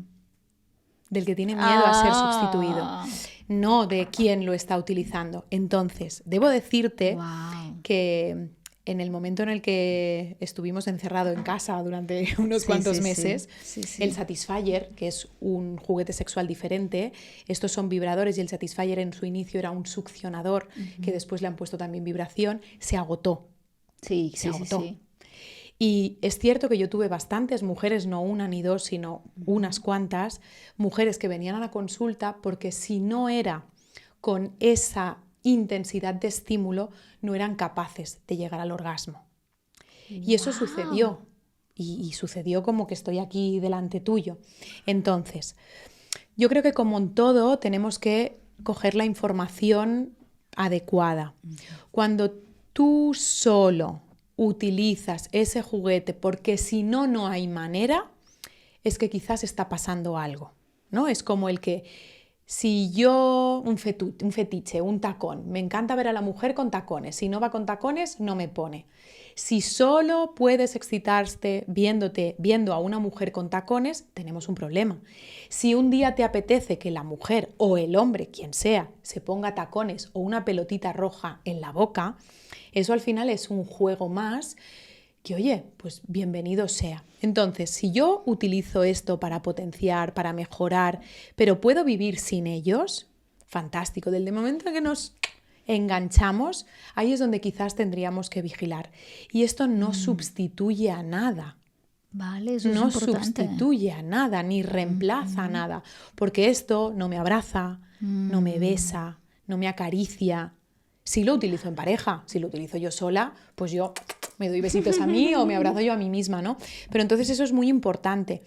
Del que tiene miedo a ser sustituido, no de quién lo está utilizando. Entonces, debo decirte que en el momento en el que estuvimos encerrados en casa durante unos cuantos meses, el Satisfyer, que es un juguete sexual diferente, estos son vibradores y el Satisfyer en su inicio era un succionador, que después le han puesto también vibración, se agotó. Se agotó. Y es cierto que yo tuve bastantes mujeres, no una ni dos, sino unas cuantas mujeres que venían a la consulta porque si no era con esa intensidad de estímulo, no eran capaces de llegar al orgasmo. Y eso sucedió. Y sucedió como que estoy aquí delante tuyo. Entonces, yo creo que como en todo tenemos que coger la información adecuada. Cuando tú solo utilizas ese juguete porque si no, no hay manera, es que quizás está pasando algo, ¿no? Es como el que si yo, un fetiche, un tacón, me encanta ver a la mujer con tacones, si no va con tacones, no me pone. Si solo puedes excitarte viendo a una mujer con tacones, tenemos un problema. Si un día te apetece que la mujer o el hombre, quien sea, se ponga tacones o una pelotita roja en la boca, eso al final es un juego más que, oye, pues bienvenido sea. Entonces, si yo utilizo esto para potenciar, para mejorar, pero puedo vivir sin ellos, fantástico. Desde el momento en que nos enganchamos, ahí es donde quizás tendríamos que vigilar. Y esto no sustituye a nada. Vale, eso no es importante. Sustituye a nada, ni reemplaza a nada. Porque esto no me abraza, no me besa, no me acaricia. Si lo utilizo en pareja, si lo utilizo yo sola, pues yo me doy besitos a mí o me abrazo yo a mí misma, ¿no? Pero entonces eso es muy importante.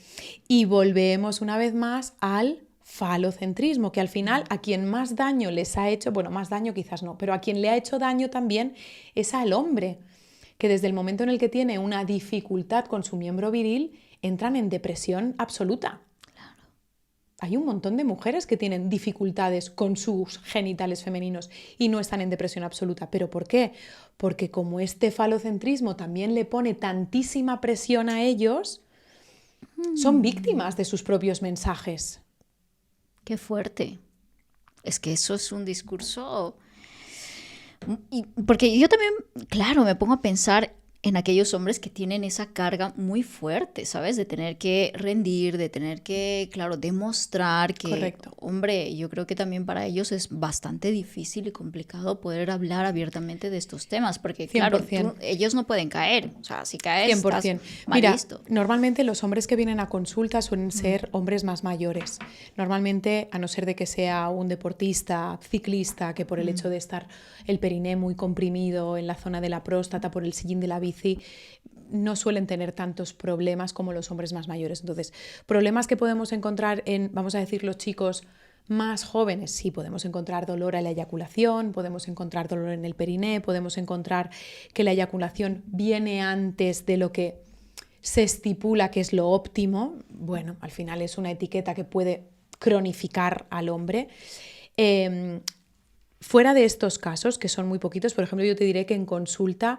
Y volvemos una vez más al falocentrismo, que al final a quien más daño les ha hecho, bueno, más daño quizás no, pero a quien le ha hecho daño también es al hombre, que desde el momento en el que tiene una dificultad con su miembro viril, entran en depresión absoluta. hay un montón de mujeres que tienen dificultades con sus genitales femeninos y no están en depresión absoluta. ¿Pero por qué? Porque como este falocentrismo también le pone tantísima presión a ellos, son víctimas de sus propios mensajes. Qué fuerte. Es que eso es un discurso... Porque yo también, claro, me pongo a pensar en aquellos hombres que tienen esa carga muy fuerte, ¿sabes? De tener que rendir, de tener que, claro, demostrar que... Correcto. Hombre, yo creo que también para ellos es bastante difícil y complicado poder hablar abiertamente de estos temas, porque, claro, 100%. ellos no pueden caer. O sea, si caes, 100%. estás mal Mira, visto. normalmente los hombres que vienen a consulta suelen ser hombres más mayores. Normalmente, a no ser de que sea un deportista, ciclista, que por el hecho de estar el periné muy comprimido en la zona de la próstata, por el sillín de la bici, no suelen tener tantos problemas como los hombres más mayores. Entonces, problemas que podemos encontrar en, vamos a decir, los chicos más jóvenes, sí, podemos encontrar dolor a la eyaculación, podemos encontrar dolor en el periné, podemos encontrar que la eyaculación viene antes de lo que se estipula que es lo óptimo. Bueno, al final es una etiqueta que puede cronificar al hombre. Fuera de estos casos, que son muy poquitos, por ejemplo, yo te diré que en consulta,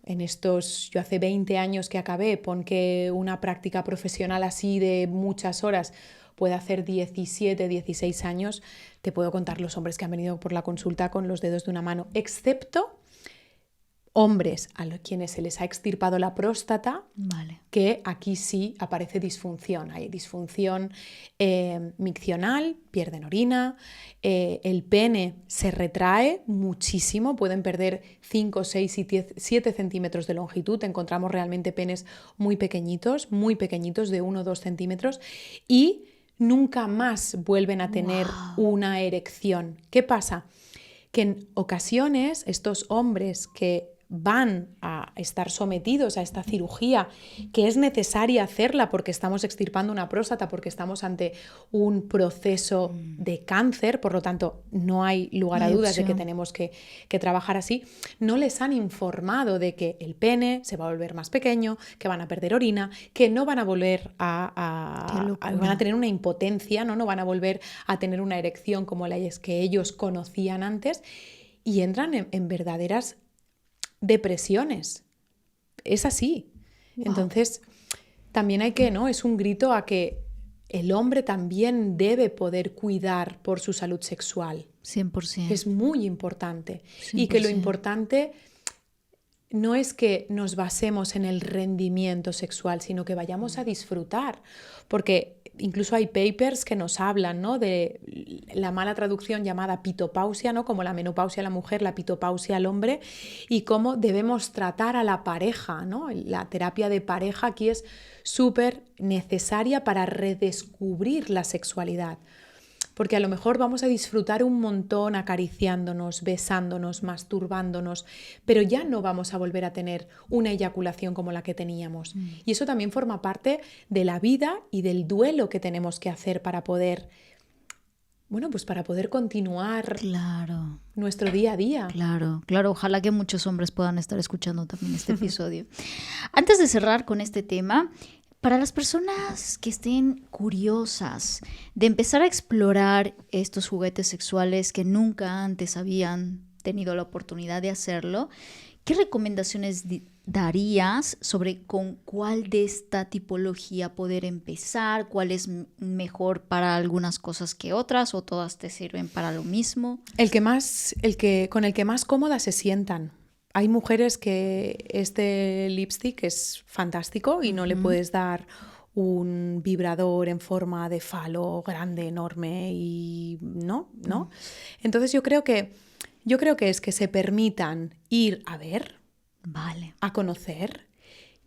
yo hace 20 años que acabé, pon que una práctica profesional así de muchas horas puede hacer 17, 16 años, te puedo contar los hombres que han venido por la consulta con los dedos de una mano, excepto hombres a los quienes se les ha extirpado la próstata, Vale. que aquí sí aparece disfunción. Hay disfunción miccional, pierden orina, el pene se retrae muchísimo, pueden perder 5, 6 y 7 centímetros de longitud. Encontramos realmente penes muy pequeñitos, de 1 o 2 centímetros, y nunca más vuelven a tener una erección. ¿Qué pasa? Que en ocasiones estos hombres que van a estar sometidos a esta cirugía, que es necesaria hacerla porque estamos extirpando una próstata, porque estamos ante un proceso de cáncer, por lo tanto no hay lugar a dudas de que tenemos que trabajar así, no les han informado de que el pene se va a volver más pequeño, que van a perder orina, que no van a volver van a tener una impotencia, no van a volver a tener una erección como las que ellos conocían antes, y entran en verdaderas depresiones. Es así. Wow. Entonces, también hay que, ¿no? Es un grito a que el hombre también debe poder cuidar por su salud sexual. 100%. Es muy importante. 100%. Y que lo importante no es que nos basemos en el rendimiento sexual, sino que vayamos a disfrutar. Porque incluso hay papers que nos hablan, ¿no?, de la mala traducción llamada pitopausia, ¿no?, como la menopausia a la mujer, la pitopausia al hombre, y cómo debemos tratar a la pareja, ¿no? La terapia de pareja aquí es súper necesaria para redescubrir la sexualidad. Porque a lo mejor vamos a disfrutar un montón acariciándonos, besándonos, masturbándonos, pero ya no vamos a volver a tener una eyaculación como la que teníamos. Y eso también forma parte de la vida y del duelo que tenemos que hacer para poder, bueno, pues para poder continuar nuestro día a día. Claro, ojalá que muchos hombres puedan estar escuchando también este episodio. Antes de cerrar con este tema, para las personas que estén curiosas de empezar a explorar estos juguetes sexuales que nunca antes habían tenido la oportunidad de hacerlo, ¿qué recomendaciones darías sobre con cuál de esta tipología poder empezar? ¿Cuál es mejor para algunas cosas que otras, o todas te sirven para lo mismo? Con el que más cómodas se sientan. Hay mujeres que este lipstick es fantástico y no le puedes dar un vibrador en forma de falo grande, enorme, y no. Entonces yo creo que es que se permitan ir a ver, a conocer,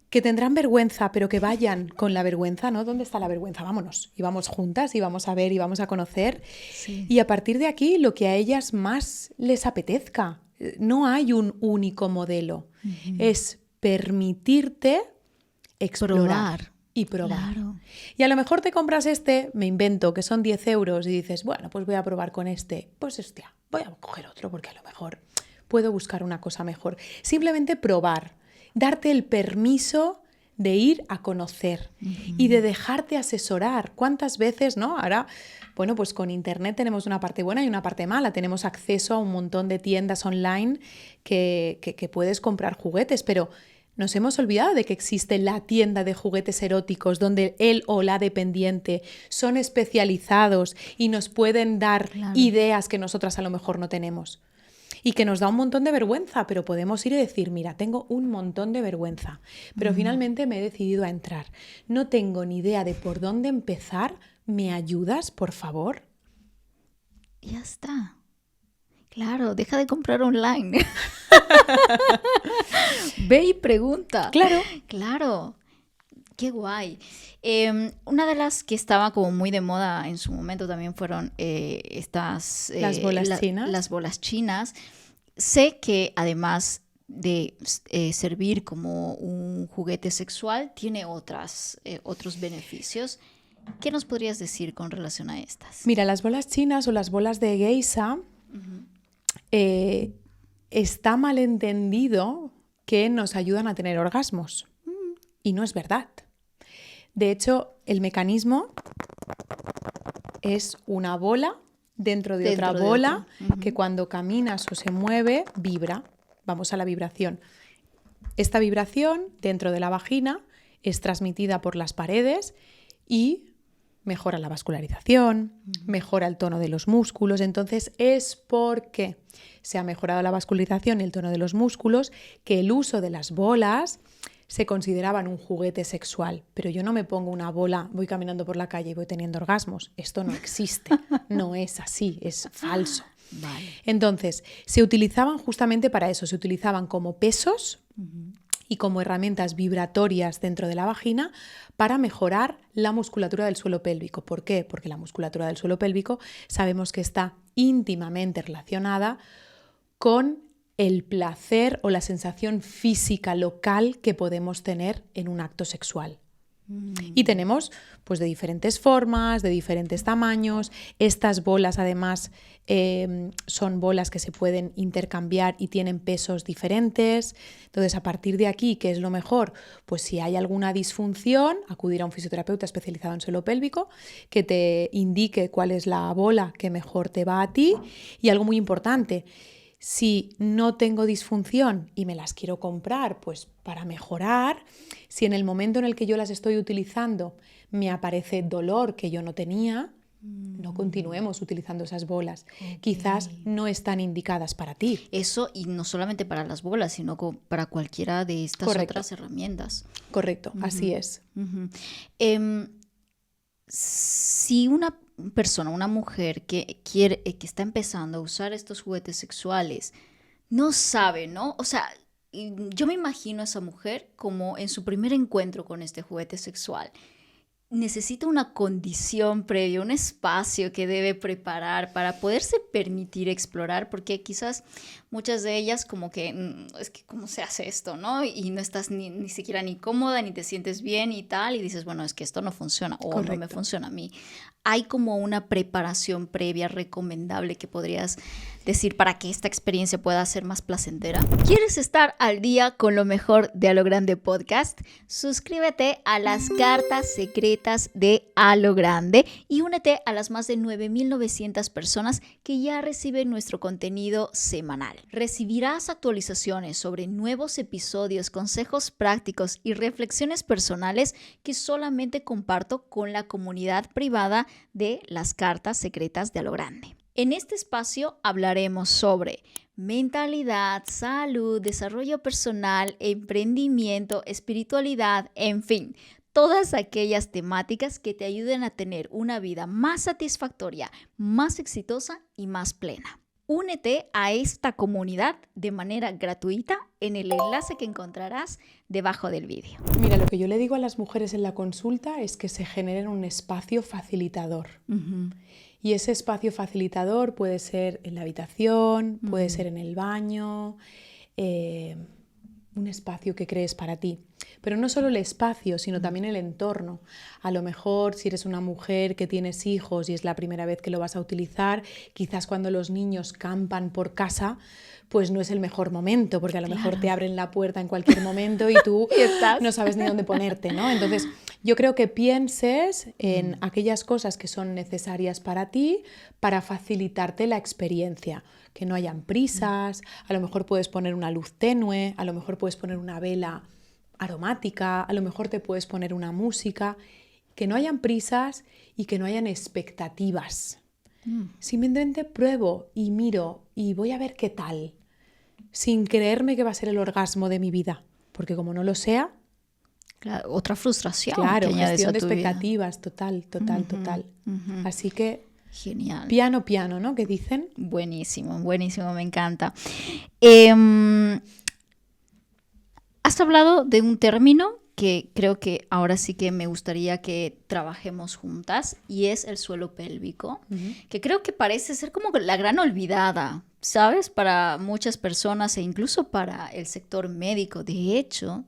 que tendrán vergüenza, pero que vayan con la vergüenza, ¿no? ¿Dónde está la vergüenza? Vámonos. Y vamos juntas y vamos a ver y vamos a conocer. Sí. Y a partir de aquí, lo que a ellas más les apetezca. No hay un único modelo. Es permitirte explorar y probar. Claro. Y a lo mejor te compras me invento, que son 10 euros, y dices, bueno, pues voy a probar con este. Pues hostia, voy a coger otro porque a lo mejor puedo buscar una cosa mejor. Simplemente probar, darte el permiso de ir a conocer y de dejarte asesorar. ¿Cuántas veces, no? Ahora, bueno, pues con internet tenemos una parte buena y una parte mala. Tenemos acceso a un montón de tiendas online que puedes comprar juguetes, pero nos hemos olvidado de que existe la tienda de juguetes eróticos donde él o la dependiente son especializados y nos pueden dar ideas que nosotras a lo mejor no tenemos. Y que nos da un montón de vergüenza, pero podemos ir y decir, mira, tengo un montón de vergüenza, pero finalmente me he decidido a entrar. No tengo ni idea de por dónde empezar. ¿Me ayudas, por favor? Ya está. Claro, deja de comprar online. Ve y pregunta. Claro. Qué guay. Una de las que estaba como muy de moda en su momento también fueron estas... las bolas chinas. Las bolas chinas. Sé que además de servir como un juguete sexual, tiene otros beneficios. ¿Qué nos podrías decir con relación a estas? Mira, las bolas chinas o las bolas de geisha... está malentendido que nos ayudan a tener orgasmos. Y no es verdad. De hecho, el mecanismo es una bola dentro de otra bola que cuando caminas o se mueve, vibra. Vamos a la vibración. Esta vibración dentro de la vagina es transmitida por las paredes y mejora la vascularización, mejora el tono de los músculos. Entonces es porque se ha mejorado la vascularización y el tono de los músculos que el uso de las bolas se consideraban un juguete sexual. Pero yo no me pongo una bola, voy caminando por la calle y voy teniendo orgasmos. Esto no existe, no es así, es falso. Vale. Entonces, se utilizaban justamente para eso, se utilizaban como pesos y como herramientas vibratorias dentro de la vagina para mejorar la musculatura del suelo pélvico. ¿Por qué? Porque la musculatura del suelo pélvico sabemos que está íntimamente relacionada con el placer o la sensación física local que podemos tener en un acto sexual. Y tenemos pues de diferentes formas, de diferentes tamaños. Estas bolas además son bolas que se pueden intercambiar y tienen pesos diferentes. Entonces, a partir de aquí, ¿qué es lo mejor? Pues si hay alguna disfunción, acudir a un fisioterapeuta especializado en suelo pélvico que te indique cuál es la bola que mejor te va a ti. Y algo muy importante, si no tengo disfunción y me las quiero comprar pues para mejorar, si en el momento en el que yo las estoy utilizando me aparece dolor que yo no tenía, no continuemos utilizando esas bolas. Quizás no están indicadas para ti. Eso, y no solamente para las bolas, sino para cualquiera de estas otras herramientas. Correcto, así es. Si una persona, una mujer que está empezando a usar estos juguetes sexuales, no sabe, ¿no? O sea, yo me imagino a esa mujer como en su primer encuentro con este juguete sexual. Necesita una condición previa, un espacio que debe preparar para poderse permitir explorar, porque quizás muchas de ellas como que, es que ¿cómo se hace esto, no? Y no estás ni siquiera ni cómoda, ni te sientes bien y tal, y dices, bueno, es que esto no funciona o Correcto. no me funciona a mí. ¿Hay como una preparación previa recomendable que podrías decir para que esta experiencia pueda ser más placentera? ¿Quieres estar al día con lo mejor de A lo Grande Podcast? Suscríbete a las cartas secretas de A lo Grande y únete a las más de 9,900 personas que ya reciben nuestro contenido semanal. Recibirás actualizaciones sobre nuevos episodios, consejos prácticos y reflexiones personales que solamente comparto con la comunidad privada de las cartas secretas de A lo Grande. En este espacio hablaremos sobre mentalidad, salud, desarrollo personal, emprendimiento, espiritualidad, en fin, todas aquellas temáticas que te ayuden a tener una vida más satisfactoria, más exitosa y más plena. Únete a esta comunidad de manera gratuita en el enlace que encontrarás debajo del vídeo. Mira, lo que yo le digo a las mujeres en la consulta es que se generen un espacio facilitador. Y ese espacio facilitador puede ser en la habitación, puede ser en el baño, un espacio que crees para ti. Pero no solo el espacio, sino también el entorno. A lo mejor si eres una mujer que tienes hijos y es la primera vez que lo vas a utilizar, quizás cuando los niños campan por casa, pues no es el mejor momento, porque a lo mejor te abren la puerta en cualquier momento y tú no sabes ni dónde ponerte, ¿no? Entonces, yo creo que pienses en aquellas cosas que son necesarias para ti para facilitarte la experiencia. Que no hayan prisas, a lo mejor puedes poner una luz tenue, a lo mejor puedes poner una vela aromática, a lo mejor te puedes poner una música. Que no hayan prisas y que no hayan expectativas. Simplemente pruebo y miro y voy a ver qué tal, sin creerme que va a ser el orgasmo de mi vida, porque como no lo sea... Claro, otra frustración. Claro, que gestión de a tu vida. expectativas, total. Así que... Genial. Piano, ¿no? ¿Qué dicen? Buenísimo, me encanta. Has hablado de un término que creo que ahora sí que me gustaría que trabajemos juntas, y es el suelo pélvico, que creo que parece ser como la gran olvidada, ¿sabes? Para muchas personas e incluso para el sector médico. De hecho,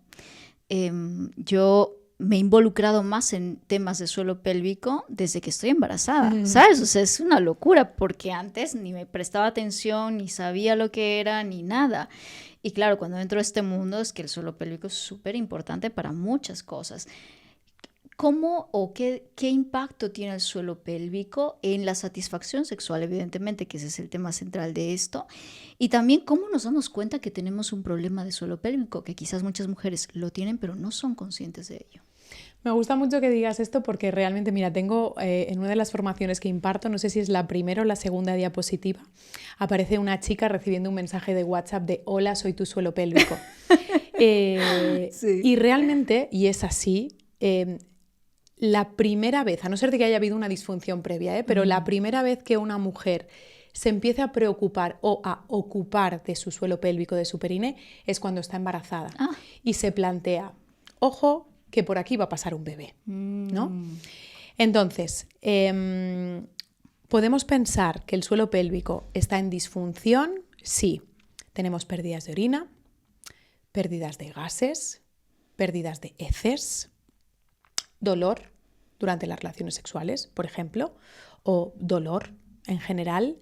yo me he involucrado más en temas de suelo pélvico desde que estoy embarazada, ¿sabes? O sea, es una locura, porque antes ni me prestaba atención, ni sabía lo que era, ni nada. Y claro, cuando entro a este mundo es que el suelo pélvico es súper importante para muchas cosas. ¿Cómo o qué impacto tiene el suelo pélvico en la satisfacción sexual? Evidentemente, que ese es el tema central de esto. Y también, ¿cómo nos damos cuenta que tenemos un problema de suelo pélvico? Que quizás muchas mujeres lo tienen, pero no son conscientes de ello. Me gusta mucho que digas esto porque realmente, mira, tengo en una de las formaciones que imparto, no sé si es la primera o la segunda diapositiva, aparece una chica recibiendo un mensaje de WhatsApp de «Hola, soy tu suelo pélvico». Sí. Y realmente, y es así, la primera vez, a no ser de que haya habido una disfunción previa, pero la primera vez que una mujer se empieza a preocupar o a ocupar de su suelo pélvico, de su periné, es cuando está embarazada. Y se plantea, ojo, que por aquí va a pasar un bebé, ¿no? Entonces, ¿podemos pensar que el suelo pélvico está en disfunción? Sí. Tenemos pérdidas de orina, pérdidas de gases, pérdidas de heces, dolor durante las relaciones sexuales, por ejemplo, o dolor en general,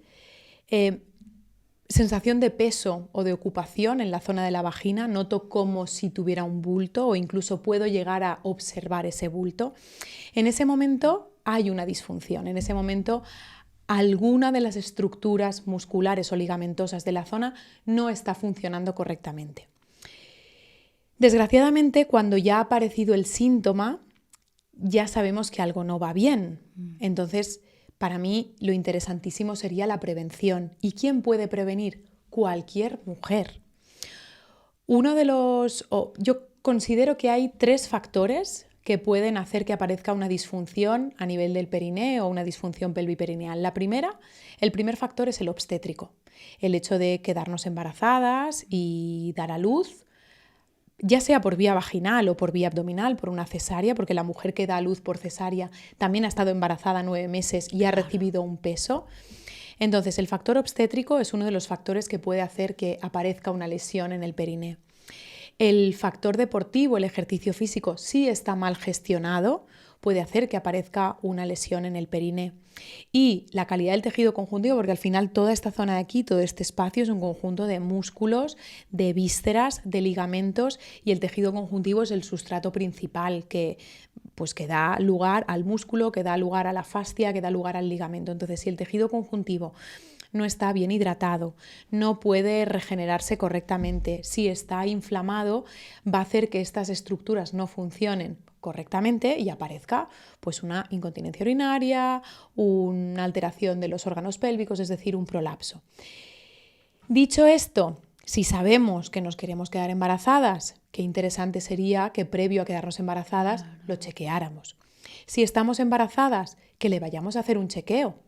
sensación de peso o de ocupación en la zona de la vagina, noto como si tuviera un bulto o incluso puedo llegar a observar ese bulto. En ese momento hay una disfunción, en ese momento alguna de las estructuras musculares o ligamentosas de la zona no está funcionando correctamente. Desgraciadamente, cuando ya ha aparecido el síntoma, ya sabemos que algo no va bien. Entonces, para mí, lo interesantísimo sería la prevención. ¿Y quién puede prevenir? Cualquier mujer. Yo considero que hay 3 factores que pueden hacer que aparezca una disfunción a nivel del perineo o una disfunción pelviperineal. El primer factor es el obstétrico. El hecho de quedarnos embarazadas y dar a luz, ya sea por vía vaginal o por vía abdominal, por una cesárea, porque la mujer que da a luz por cesárea también ha estado embarazada 9 meses y ha recibido un peso. Entonces, el factor obstétrico es uno de los factores que puede hacer que aparezca una lesión en el perineo. El factor deportivo, el ejercicio físico, si está mal gestionado, puede hacer que aparezca una lesión en el perineo. Y la calidad del tejido conjuntivo, porque al final toda esta zona de aquí, todo este espacio es un conjunto de músculos, de vísceras, de ligamentos, y el tejido conjuntivo es el sustrato principal que da lugar al músculo, que da lugar a la fascia, que da lugar al ligamento. Entonces, si el tejido conjuntivo no está bien hidratado, no puede regenerarse correctamente, si está inflamado, va a hacer que estas estructuras no funcionen correctamente y aparezca pues una incontinencia urinaria, una alteración de los órganos pélvicos, es decir, un prolapso. Dicho esto, si sabemos que nos queremos quedar embarazadas, qué interesante sería que previo a quedarnos embarazadas lo chequeáramos. Si estamos embarazadas, que le vayamos a hacer un chequeo.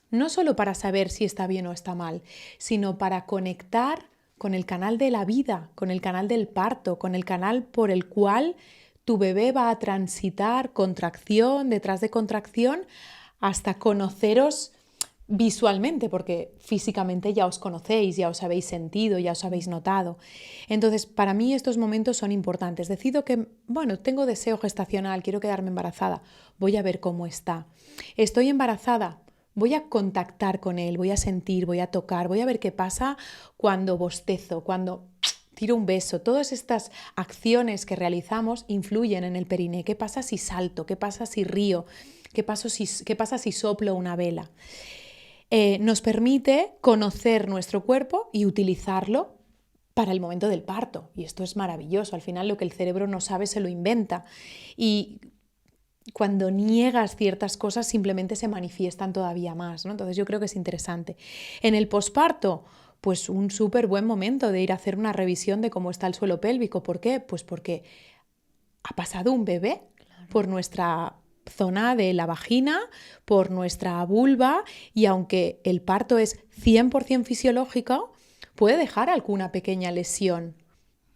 No solo para saber si está bien o está mal, sino para conectar con el canal de la vida, con el canal del parto, con el canal por el cual tu bebé va a transitar contracción detrás de contracción hasta conoceros visualmente, porque físicamente ya os conocéis, ya os habéis sentido, ya os habéis notado. Entonces, para mí estos momentos son importantes. Decido que, bueno, tengo deseo gestacional, quiero quedarme embarazada, voy a ver cómo está. Estoy embarazada, voy a contactar con él, voy a sentir, voy a tocar, voy a ver qué pasa cuando bostezo, cuando tiro un beso. Todas estas acciones que realizamos influyen en el periné. ¿Qué pasa si salto? ¿Qué pasa si río? ¿Qué pasa si soplo una vela? Nos permite conocer nuestro cuerpo y utilizarlo para el momento del parto. Y esto es maravilloso. Al final lo que el cerebro no sabe se lo inventa. Y cuando niegas ciertas cosas simplemente se manifiestan todavía más, ¿no? Entonces yo creo que es interesante. En el posparto, pues un súper buen momento de ir a hacer una revisión de cómo está el suelo pélvico. ¿Por qué? Pues porque ha pasado un bebé por nuestra zona de la vagina, por nuestra vulva, y aunque el parto es 100% fisiológico, puede dejar alguna pequeña lesión,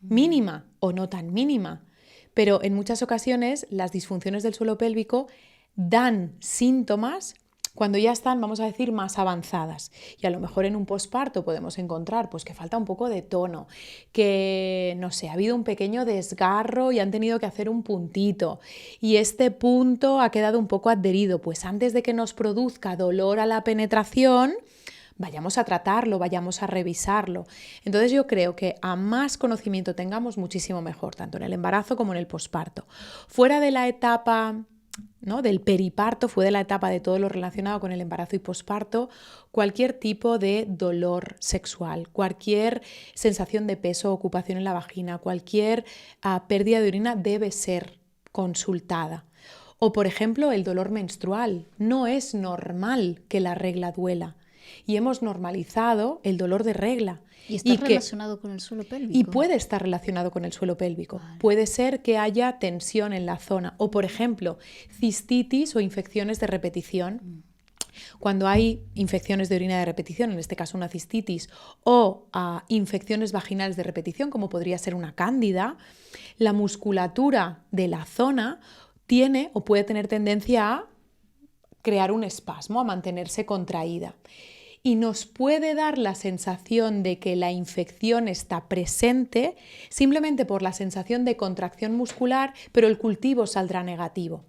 mínima o no tan mínima. Pero en muchas ocasiones las disfunciones del suelo pélvico dan síntomas cuando ya están, vamos a decir, más avanzadas. Y a lo mejor en un posparto podemos encontrar pues, que falta un poco de tono, que, no sé, ha habido un pequeño desgarro y han tenido que hacer un puntito. Y este punto ha quedado un poco adherido. Pues antes de que nos produzca dolor a la penetración, vayamos a tratarlo, vayamos a revisarlo. Entonces yo creo que a más conocimiento tengamos, muchísimo mejor, tanto en el embarazo como en el posparto. Fuera de la etapa, ¿no?, del periparto, fue de la etapa de todo lo relacionado con el embarazo y posparto, cualquier tipo de dolor sexual, cualquier sensación de peso o ocupación en la vagina, cualquier pérdida de orina debe ser consultada. O, por ejemplo, el dolor menstrual. No es normal que la regla duela. Y hemos normalizado el dolor de regla. Y está relacionado con el suelo pélvico. Y puede estar relacionado con el suelo pélvico. Vale. Puede ser que haya tensión en la zona. O, por ejemplo, cistitis o infecciones de repetición. Cuando hay infecciones de orina de repetición, en este caso una cistitis, o infecciones vaginales de repetición, como podría ser una cándida, la musculatura de la zona tiene o puede tener tendencia a crear un espasmo, a mantenerse contraída. Y nos puede dar la sensación de que la infección está presente simplemente por la sensación de contracción muscular, pero el cultivo saldrá negativo.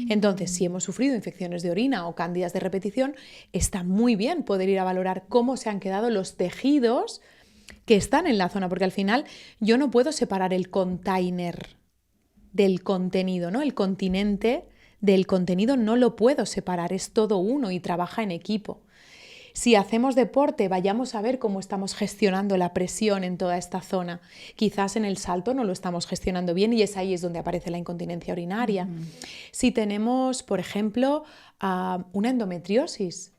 Entonces, si hemos sufrido infecciones de orina o cándidas de repetición, está muy bien poder ir a valorar cómo se han quedado los tejidos que están en la zona, porque al final yo no puedo separar el container del contenido, ¿no? El continente del contenido no lo puedo separar, es todo uno y trabaja en equipo. Si hacemos deporte, vayamos a ver cómo estamos gestionando la presión en toda esta zona. Quizás en el salto no lo estamos gestionando bien y ahí es donde aparece la incontinencia urinaria. Si tenemos, por ejemplo, una endometriosis,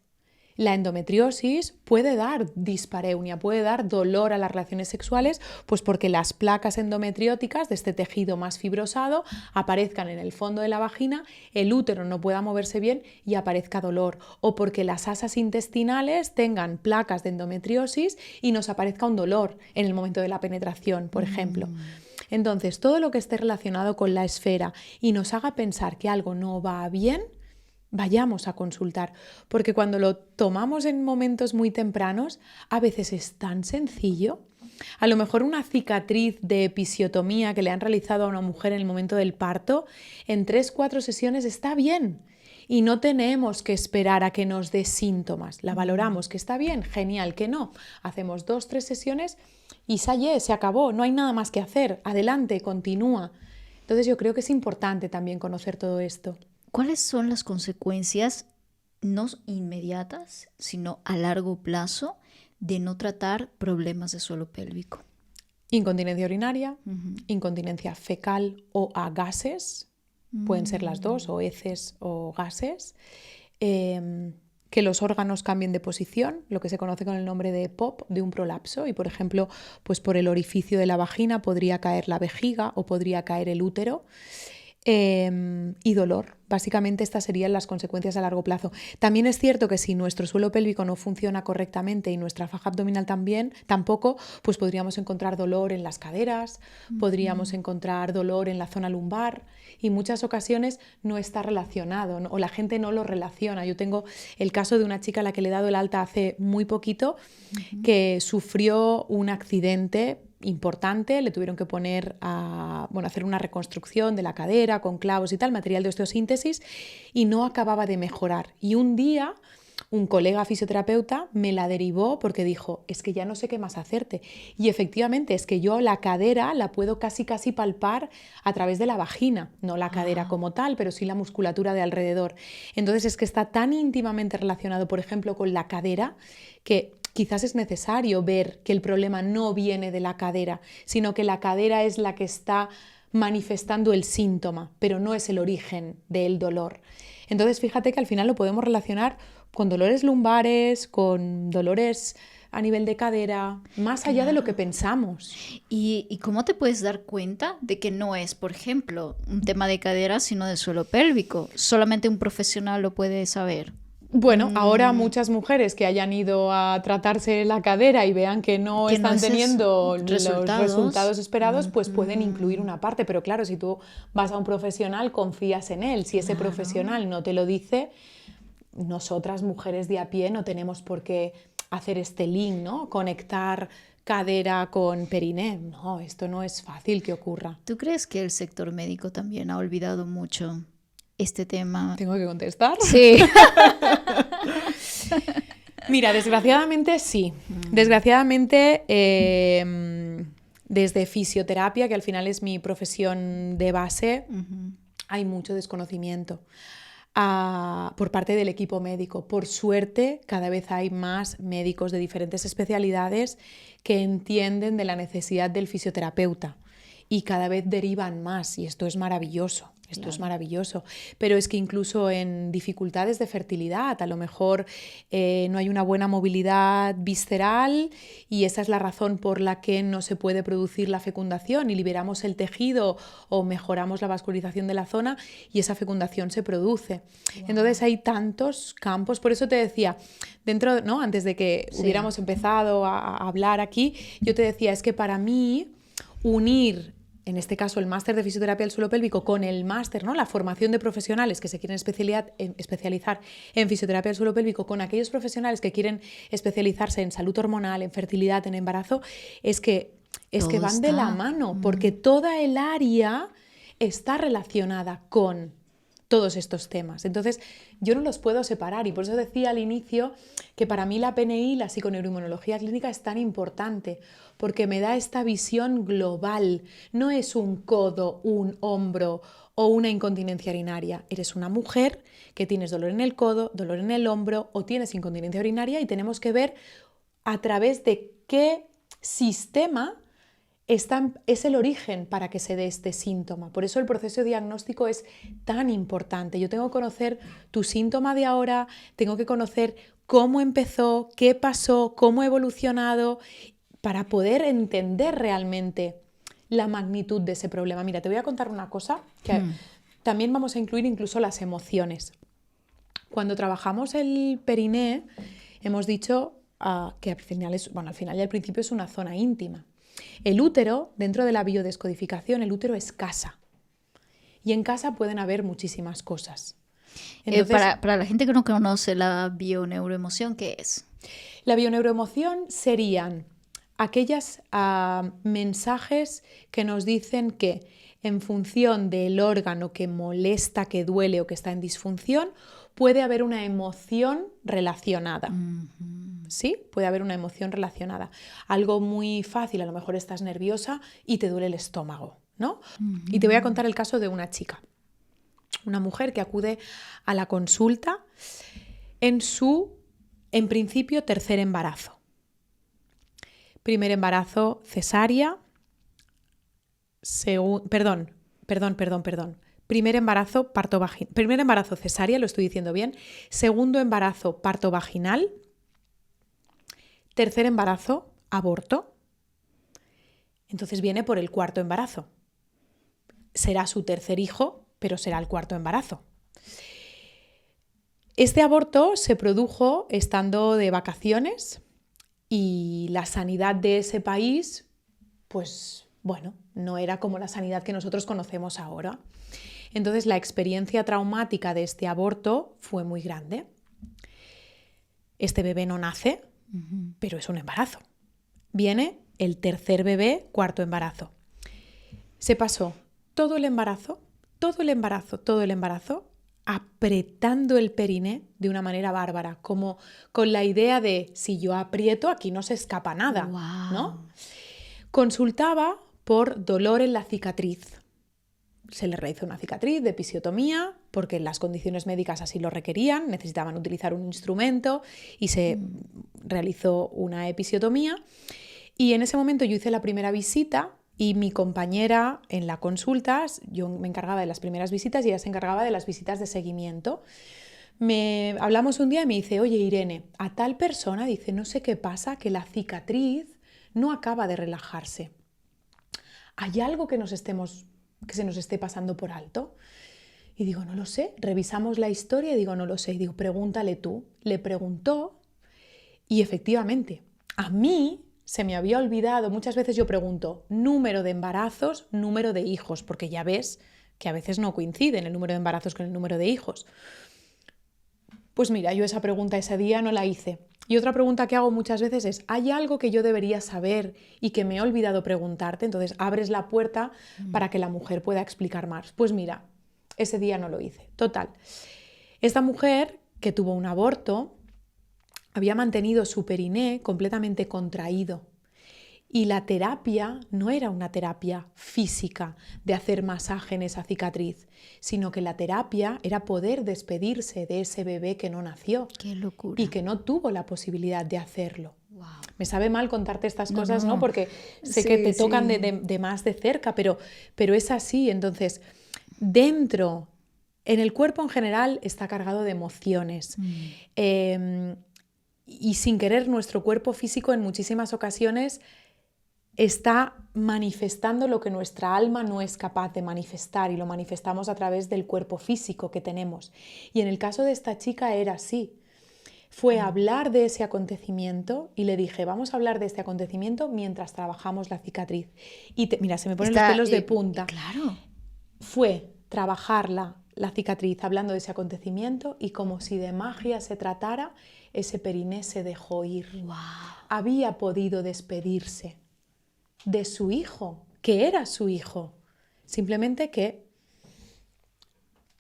la endometriosis puede dar dispareunia, puede dar dolor a las relaciones sexuales, pues porque las placas endometrióticas de este tejido más fibrosado aparezcan en el fondo de la vagina, el útero no pueda moverse bien y aparezca dolor, o porque las asas intestinales tengan placas de endometriosis y nos aparezca un dolor en el momento de la penetración, por ejemplo. Entonces, todo lo que esté relacionado con la esfera y nos haga pensar que algo no va bien, vayamos a consultar, porque cuando lo tomamos en momentos muy tempranos, a veces es tan sencillo. A lo mejor una cicatriz de episiotomía que le han realizado a una mujer en el momento del parto, en 3-4 sesiones está bien y no tenemos que esperar a que nos dé síntomas. La valoramos, que está bien, genial, que no. Hacemos 2-3 sesiones y se acabó, no hay nada más que hacer, adelante, continúa. Entonces yo creo que es importante también conocer todo esto. ¿Cuáles son las consecuencias no inmediatas, sino a largo plazo, de no tratar problemas de suelo pélvico? Incontinencia urinaria, incontinencia fecal o a gases, pueden ser las dos, o heces o gases, que los órganos cambien de posición, lo que se conoce con el nombre de POP, de un prolapso, y por ejemplo, pues por el orificio de la vagina podría caer la vejiga o podría caer el útero, y dolor. Básicamente estas serían las consecuencias a largo plazo. También es cierto que si nuestro suelo pélvico no funciona correctamente y nuestra faja abdominal tampoco, pues podríamos encontrar dolor en las caderas, podríamos encontrar dolor en la zona lumbar y muchas ocasiones no está relacionado, ¿no? O la gente no lo relaciona. Yo tengo el caso de una chica a la que le he dado el alta hace muy poquito que sufrió un accidente importante, le tuvieron que hacer una reconstrucción de la cadera con clavos y tal, material de osteosíntesis, y no acababa de mejorar. Y un día un colega fisioterapeuta me la derivó porque dijo, es que ya no sé qué más hacerte. Y efectivamente, es que yo la cadera la puedo casi palpar a través de la vagina, no la cadera como tal, pero sí la musculatura de alrededor. Entonces es que está tan íntimamente relacionado, por ejemplo, con la cadera, que quizás es necesario ver que el problema no viene de la cadera, sino que la cadera es la que está manifestando el síntoma, pero no es el origen del dolor. Entonces, fíjate que al final lo podemos relacionar con dolores lumbares, con dolores a nivel de cadera, más allá de lo que pensamos. ¿Y cómo te puedes dar cuenta de que no es, por ejemplo, un tema de cadera, sino de suelo pélvico? Solamente un profesional lo puede saber. Bueno, ahora muchas mujeres que hayan ido a tratarse la cadera y vean que no están teniendo los resultados esperados, pues pueden incluir una parte. Pero claro, si tú vas a un profesional, confías en él. Si ese profesional no te lo dice, nosotras, mujeres de a pie, no tenemos por qué hacer este link, ¿no? Conectar cadera con periné. No, esto no es fácil que ocurra. ¿Tú crees que el sector médico también ha olvidado mucho este tema? ¿Tengo que contestar? Sí. Mira, desgraciadamente sí. Desgraciadamente, desde fisioterapia, que al final es mi profesión de base, hay mucho desconocimiento por parte del equipo médico. Por suerte, cada vez hay más médicos de diferentes especialidades que entienden de la necesidad del fisioterapeuta y cada vez derivan más, y esto es maravilloso. Esto es maravilloso, pero es que incluso en dificultades de fertilidad, a lo mejor no hay una buena movilidad visceral y esa es la razón por la que no se puede producir la fecundación y liberamos el tejido o mejoramos la vascularización de la zona y esa fecundación se produce. Entonces hay tantos campos, por eso te decía, dentro, ¿no? Antes de que hubiéramos empezado a hablar aquí, yo te decía, es que para mí unir en este caso el máster de fisioterapia del suelo pélvico con el máster, ¿no? La formación de profesionales que se quieren especializar en fisioterapia del suelo pélvico con aquellos profesionales que quieren especializarse en salud hormonal, en fertilidad, en embarazo, es que van de la mano, porque toda el área está relacionada con todos estos temas. Entonces, yo no los puedo separar y por eso decía al inicio que para mí la PNI, la psiconeuroinmunología clínica, es tan importante porque me da esta visión global. No es un codo, un hombro o una incontinencia urinaria. Eres una mujer que tienes dolor en el codo, dolor en el hombro o tienes incontinencia urinaria y tenemos que ver a través de qué sistema es el origen para que se dé este síntoma. Por eso el proceso diagnóstico es tan importante. Yo tengo que conocer tu síntoma de ahora, tengo que conocer cómo empezó, qué pasó, cómo ha evolucionado, para poder entender realmente la magnitud de ese problema. Mira, te voy a contar una cosa que también vamos a incluir incluso las emociones. Cuando trabajamos el periné, hemos dicho que al final y al principio es una zona íntima. El útero, dentro de la biodescodificación, el útero es casa. Y en casa pueden haber muchísimas cosas. Entonces, para la gente que no conoce la bioneuroemoción, ¿qué es? La bioneuroemoción serían aquellos mensajes que nos dicen que en función del órgano que molesta, que duele o que está en disfunción, puede haber una emoción relacionada. ¿Sí? Puede haber una emoción relacionada. Algo muy fácil, a lo mejor estás nerviosa y te duele el estómago, ¿no? Y te voy a contar el caso de una chica, una mujer que acude a la consulta en principio, tercer embarazo. Primer embarazo cesárea, Primer embarazo parto vaginal. Primer embarazo cesárea, lo estoy diciendo bien. Segundo embarazo parto vaginal. Tercer embarazo aborto. Entonces viene por el cuarto embarazo. Será su tercer hijo, pero será el cuarto embarazo. Este aborto se produjo estando de vacaciones y la sanidad de ese país, pues bueno, no era como la sanidad que nosotros conocemos ahora. Entonces la experiencia traumática de este aborto fue muy grande. Este bebé no nace, pero es un embarazo. Viene el tercer bebé, cuarto embarazo. Se pasó todo el embarazo, apretando el periné de una manera bárbara, como con la idea de si yo aprieto aquí no se escapa nada, Wow. ¿no? Consultaba por dolor en la cicatriz. Se le realizó una cicatriz de episiotomía porque las condiciones médicas así lo requerían, necesitaban utilizar un instrumento y se realizó una episiotomía. Y en ese momento yo hice la primera visita y mi compañera en la consulta, yo me encargaba de las primeras visitas y ella se encargaba de las visitas de seguimiento. Hablamos un día y me dice, oye Irene, a tal persona, dice, no sé qué pasa, que la cicatriz no acaba de relajarse. ¿Hay algo que se nos esté pasando por alto? Y digo, no lo sé. Revisamos la historia y digo, no lo sé. Y digo, pregúntale tú. Le preguntó y efectivamente, a mí se me había olvidado, muchas veces yo pregunto número de embarazos, número de hijos, porque ya ves que a veces no coinciden el número de embarazos con el número de hijos. Pues mira, yo esa pregunta ese día no la hice. Y otra pregunta que hago muchas veces es, ¿hay algo que yo debería saber y que me he olvidado preguntarte? Entonces abres la puerta para que la mujer pueda explicar más. Pues mira, ese día no lo hice. Total. Esta mujer que tuvo un aborto había mantenido su periné completamente contraído. Y la terapia no era una terapia física de hacer masaje en esa cicatriz, sino que la terapia era poder despedirse de ese bebé que no nació. ¡Qué locura! Y que no tuvo la posibilidad de hacerlo. Wow. Me sabe mal contarte estas cosas, ¿no? Porque sé Sí, que te tocan sí. de más de cerca, pero es así. Entonces, dentro, en el cuerpo en general está cargado de emociones. Y sin querer, nuestro cuerpo físico en muchísimas ocasiones está manifestando lo que nuestra alma no es capaz de manifestar y lo manifestamos a través del cuerpo físico que tenemos. Y en el caso de esta chica era así. Fue hablar de ese acontecimiento y le dije, vamos a hablar de este acontecimiento mientras trabajamos la cicatriz. Y mira, se me ponen los pelos de punta. Claro. Fue trabajar la cicatriz hablando de ese acontecimiento y como si de magia se tratara, ese periné se dejó ir. Wow. Había podido despedirse de su hijo, que era su hijo, simplemente que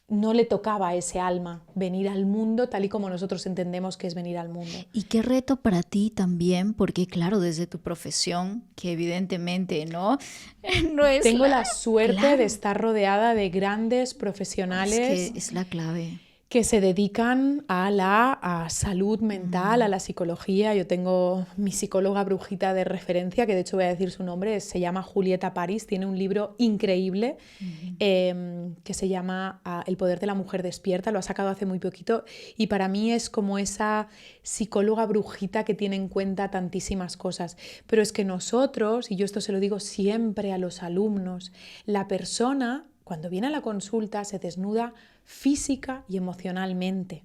no le tocaba a ese alma venir al mundo tal y como nosotros entendemos que es venir al mundo. Y qué reto para ti también, porque claro, desde tu profesión, que evidentemente no es Tengo la suerte de estar rodeada de grandes profesionales. Es que es la clave. Que se dedican a la salud mental, a la psicología. Yo tengo mi psicóloga brujita de referencia, que de hecho voy a decir su nombre, se llama Julieta París, tiene un libro increíble que se llama El poder de la mujer despierta, lo ha sacado hace muy poquito y para mí es como esa psicóloga brujita que tiene en cuenta tantísimas cosas. Pero es que nosotros, y yo esto se lo digo siempre a los alumnos, la persona cuando viene a la consulta se desnuda física y emocionalmente.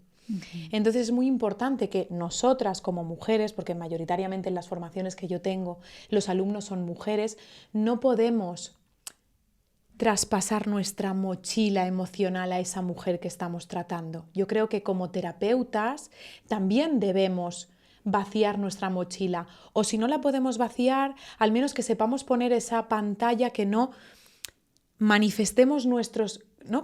Entonces es muy importante que nosotras como mujeres, porque mayoritariamente en las formaciones que yo tengo los alumnos son mujeres, no podemos traspasar nuestra mochila emocional a esa mujer que estamos tratando. Yo creo que como terapeutas también debemos vaciar nuestra mochila, o si no la podemos vaciar, al menos que sepamos poner esa pantalla, que no manifestemos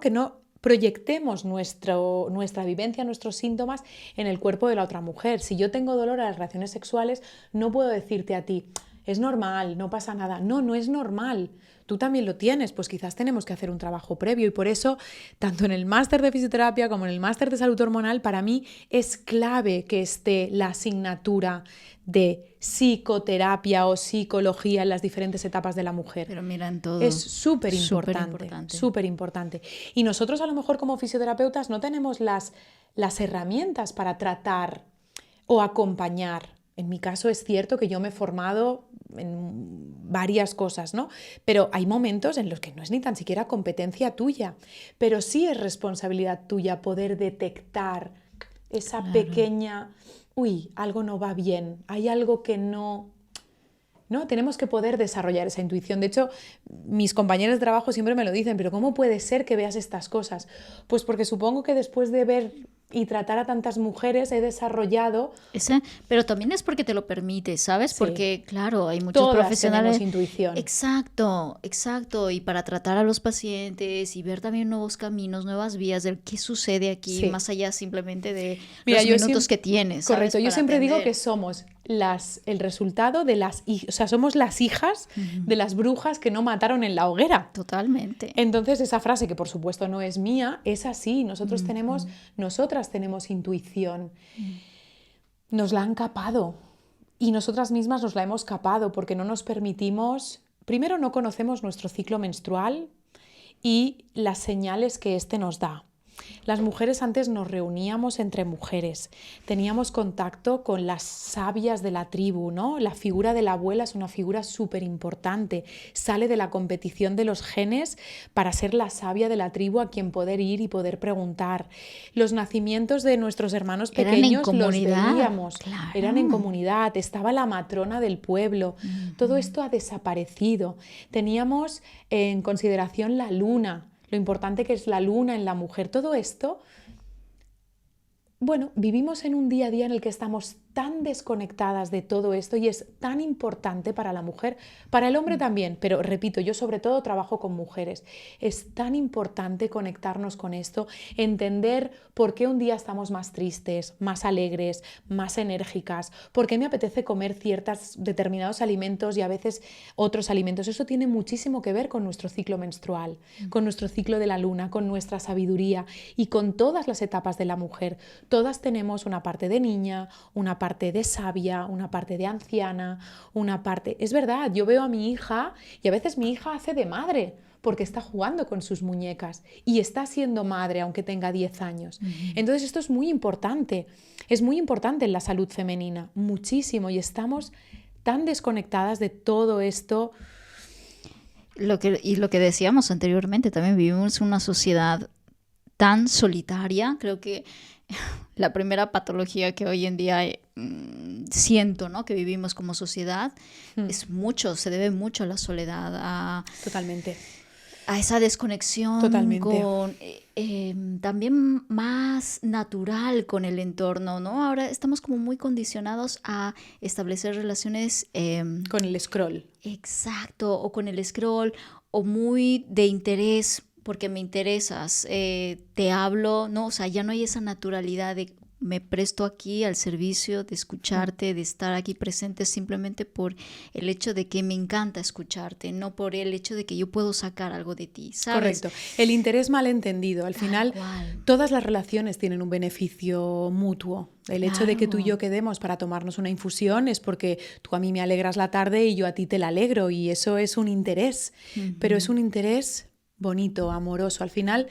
que no proyectemos nuestra vivencia, nuestros síntomas en el cuerpo de la otra mujer. Si yo tengo dolor a las relaciones sexuales, no puedo decirte a ti, es normal, no pasa nada. No, no es normal. Tú también lo tienes, pues quizás tenemos que hacer un trabajo previo y por eso, tanto en el máster de fisioterapia como en el máster de salud hormonal, para mí es clave que esté la asignatura de psicoterapia o psicología en las diferentes etapas de la mujer. Pero mira, en todo. Es súper importante. Y nosotros a lo mejor como fisioterapeutas no tenemos las herramientas para tratar o acompañar En mi caso es cierto que yo me he formado en varias cosas, ¿no? Pero hay momentos en los que no es ni tan siquiera competencia tuya, pero sí es responsabilidad tuya poder detectar esa pequeña, algo no va bien, hay algo que no... ¿No? Tenemos que poder desarrollar esa intuición. De hecho, mis compañeros de trabajo siempre me lo dicen, pero ¿cómo puede ser que veas estas cosas? Pues porque supongo que después de ver y tratar a tantas mujeres he desarrollado... Pero también es porque te lo permite, ¿sabes? Sí. Porque, claro, hay muchos Todas profesionales... tenemos intuición. Exacto. Y para tratar a los pacientes y ver también nuevos caminos, nuevas vías del qué sucede aquí, más allá simplemente de los minutos que tienes, ¿sabes? Correcto, yo siempre digo que somos el resultado de somos las hijas de las brujas que no mataron en la hoguera. Totalmente. Entonces esa frase, que por supuesto no es mía, es así. Nosotras tenemos intuición. Nos la han capado y nosotras mismas nos la hemos capado porque no nos permitimos, primero no conocemos nuestro ciclo menstrual y las señales que éste nos da. Las mujeres antes nos reuníamos entre mujeres, teníamos contacto con las sabias de la tribu, ¿no? La figura de la abuela es una figura súper importante, sale de la competición de los genes para ser la sabia de la tribu a quien poder ir y poder preguntar. Los nacimientos de nuestros hermanos pequeños los veíamos, claro. Eran en comunidad, estaba la matrona del pueblo, todo esto ha desaparecido. Teníamos en consideración la luna, lo importante que es la luna en la mujer, todo esto, bueno, vivimos en un día a día en el que estamos tan desconectadas de todo esto y es tan importante para la mujer, para el hombre también, pero repito, yo sobre todo trabajo con mujeres. Es tan importante conectarnos con esto, entender por qué un día estamos más tristes, más alegres, más enérgicas, por qué me apetece comer ciertos determinados alimentos y a veces otros alimentos. Eso tiene muchísimo que ver con nuestro ciclo menstrual, con nuestro ciclo de la luna, con nuestra sabiduría y con todas las etapas de la mujer. Todas tenemos una parte de niña, una parte de sabia, una parte de anciana, una parte... Es verdad, yo veo a mi hija y a veces mi hija hace de madre porque está jugando con sus muñecas y está siendo madre aunque tenga 10 años. Entonces esto es muy importante en la salud femenina, muchísimo, y estamos tan desconectadas de todo esto. Lo que decíamos anteriormente, también vivimos en una sociedad tan solitaria. Creo que la primera patología que hoy en día siento, ¿no?, que vivimos como sociedad se debe mucho a la soledad, Totalmente. A esa desconexión. Totalmente. También más natural con el entorno, ¿no? Ahora estamos como muy condicionados a establecer relaciones con el scroll. Exacto, o con el scroll, o muy de interés, porque me interesas, te hablo, ¿no? O sea, ya no hay esa naturalidad de me presto aquí al servicio de escucharte, de estar aquí presente simplemente por el hecho de que me encanta escucharte, no por el hecho de que yo puedo sacar algo de ti, ¿sabes? Correcto. El interés malentendido. Al final, todas las relaciones tienen un beneficio mutuo. El hecho de que tú y yo quedemos para tomarnos una infusión es porque tú a mí me alegras la tarde y yo a ti te la alegro, y eso es un interés, pero es un interés bonito, amoroso. Al final,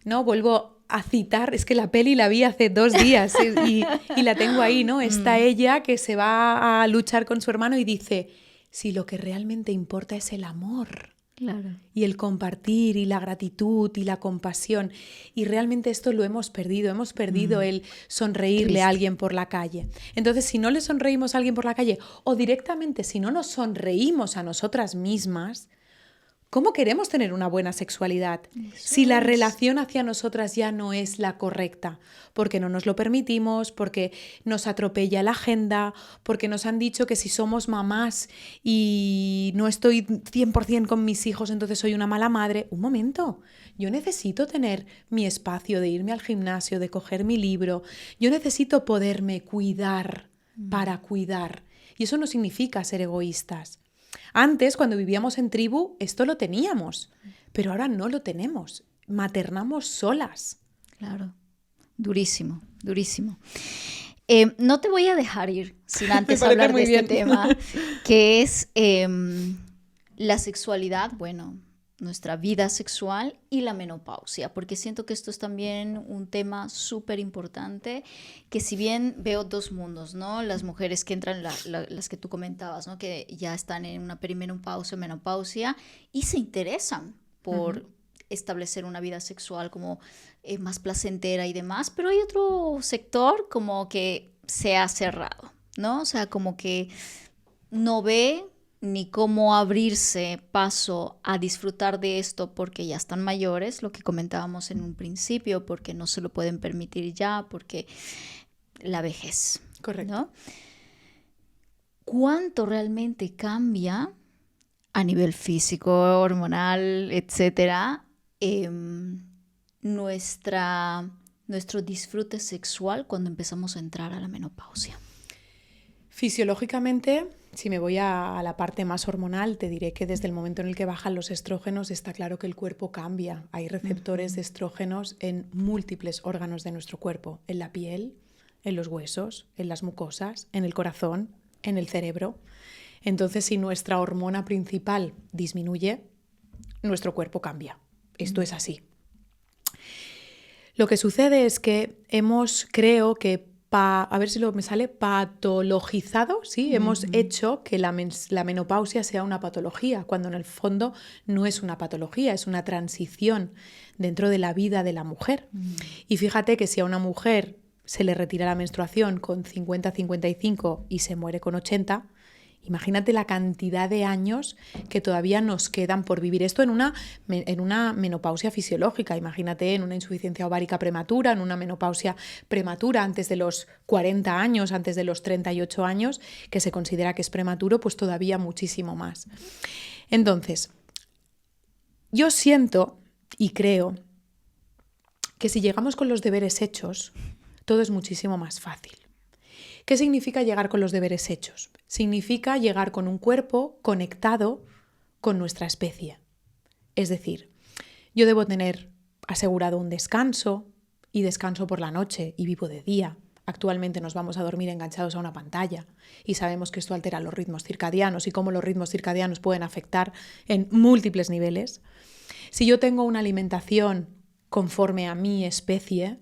no vuelvo a citar, es que la peli la vi hace 2 días y la tengo ahí, ¿no? Está ella que se va a luchar con su hermano y dice, si lo que realmente importa es el amor, claro, y el compartir y la gratitud y la compasión, y realmente esto lo hemos perdido el sonreírle a alguien por la calle. Entonces, si no le sonreímos a alguien por la calle, o directamente si no nos sonreímos a nosotras mismas, ¿cómo queremos tener una buena sexualidad si la relación hacia nosotras ya no es la correcta? Porque no nos lo permitimos, porque nos atropella la agenda, porque nos han dicho que si somos mamás y no estoy 100% con mis hijos, entonces soy una mala madre. Un momento, yo necesito tener mi espacio de irme al gimnasio, de coger mi libro. Yo necesito poderme cuidar para cuidar. Y eso no significa ser egoístas. Antes, cuando vivíamos en tribu, esto lo teníamos, pero ahora no lo tenemos. Maternamos solas. Claro, durísimo, durísimo. No te voy a dejar ir sin antes hablar de este tema, que es la sexualidad. Bueno, nuestra vida sexual y la menopausia, porque siento que esto es también un tema súper importante, que si bien veo dos mundos, ¿no? Las mujeres que entran, las que tú comentabas, ¿no? Que ya están en una perimenopausia, menopausia y se interesan por establecer una vida sexual como más placentera y demás, pero hay otro sector como que se ha cerrado, ¿no? O sea, como que no ve ni cómo abrirse paso a disfrutar de esto porque ya están mayores, lo que comentábamos en un principio, porque no se lo pueden permitir ya, porque la vejez. Correcto. ¿No? ¿Cuánto realmente cambia a nivel físico, hormonal, etcétera, nuestro disfrute sexual cuando empezamos a entrar a la menopausia? Fisiológicamente, si me voy a la parte más hormonal, te diré que desde el momento en el que bajan los estrógenos está claro que el cuerpo cambia. Hay receptores de estrógenos en múltiples órganos de nuestro cuerpo, en la piel, en los huesos, en las mucosas, en el corazón, en el cerebro. Entonces, si nuestra hormona principal disminuye, nuestro cuerpo cambia. Esto es así. Lo que sucede es que creo que a ver si me sale, patologizado, ¿sí? Hemos hecho que la menopausia sea una patología, cuando en el fondo no es una patología, es una transición dentro de la vida de la mujer. Y fíjate que si a una mujer se le retira la menstruación con 50, 55 y se muere con 80, imagínate la cantidad de años que todavía nos quedan por vivir. Esto en una menopausia fisiológica. Imagínate en una insuficiencia ovárica prematura, en una menopausia prematura antes de los 40 años, antes de los 38 años, que se considera que es prematuro, pues todavía muchísimo más. Entonces, yo siento y creo que si llegamos con los deberes hechos, todo es muchísimo más fácil. ¿Qué significa llegar con los deberes hechos? Significa llegar con un cuerpo conectado con nuestra especie. Es decir, yo debo tener asegurado un descanso y descanso por la noche y vivo de día. Actualmente nos vamos a dormir enganchados a una pantalla y sabemos que esto altera los ritmos circadianos y cómo los ritmos circadianos pueden afectar en múltiples niveles. Si yo tengo una alimentación conforme a mi especie,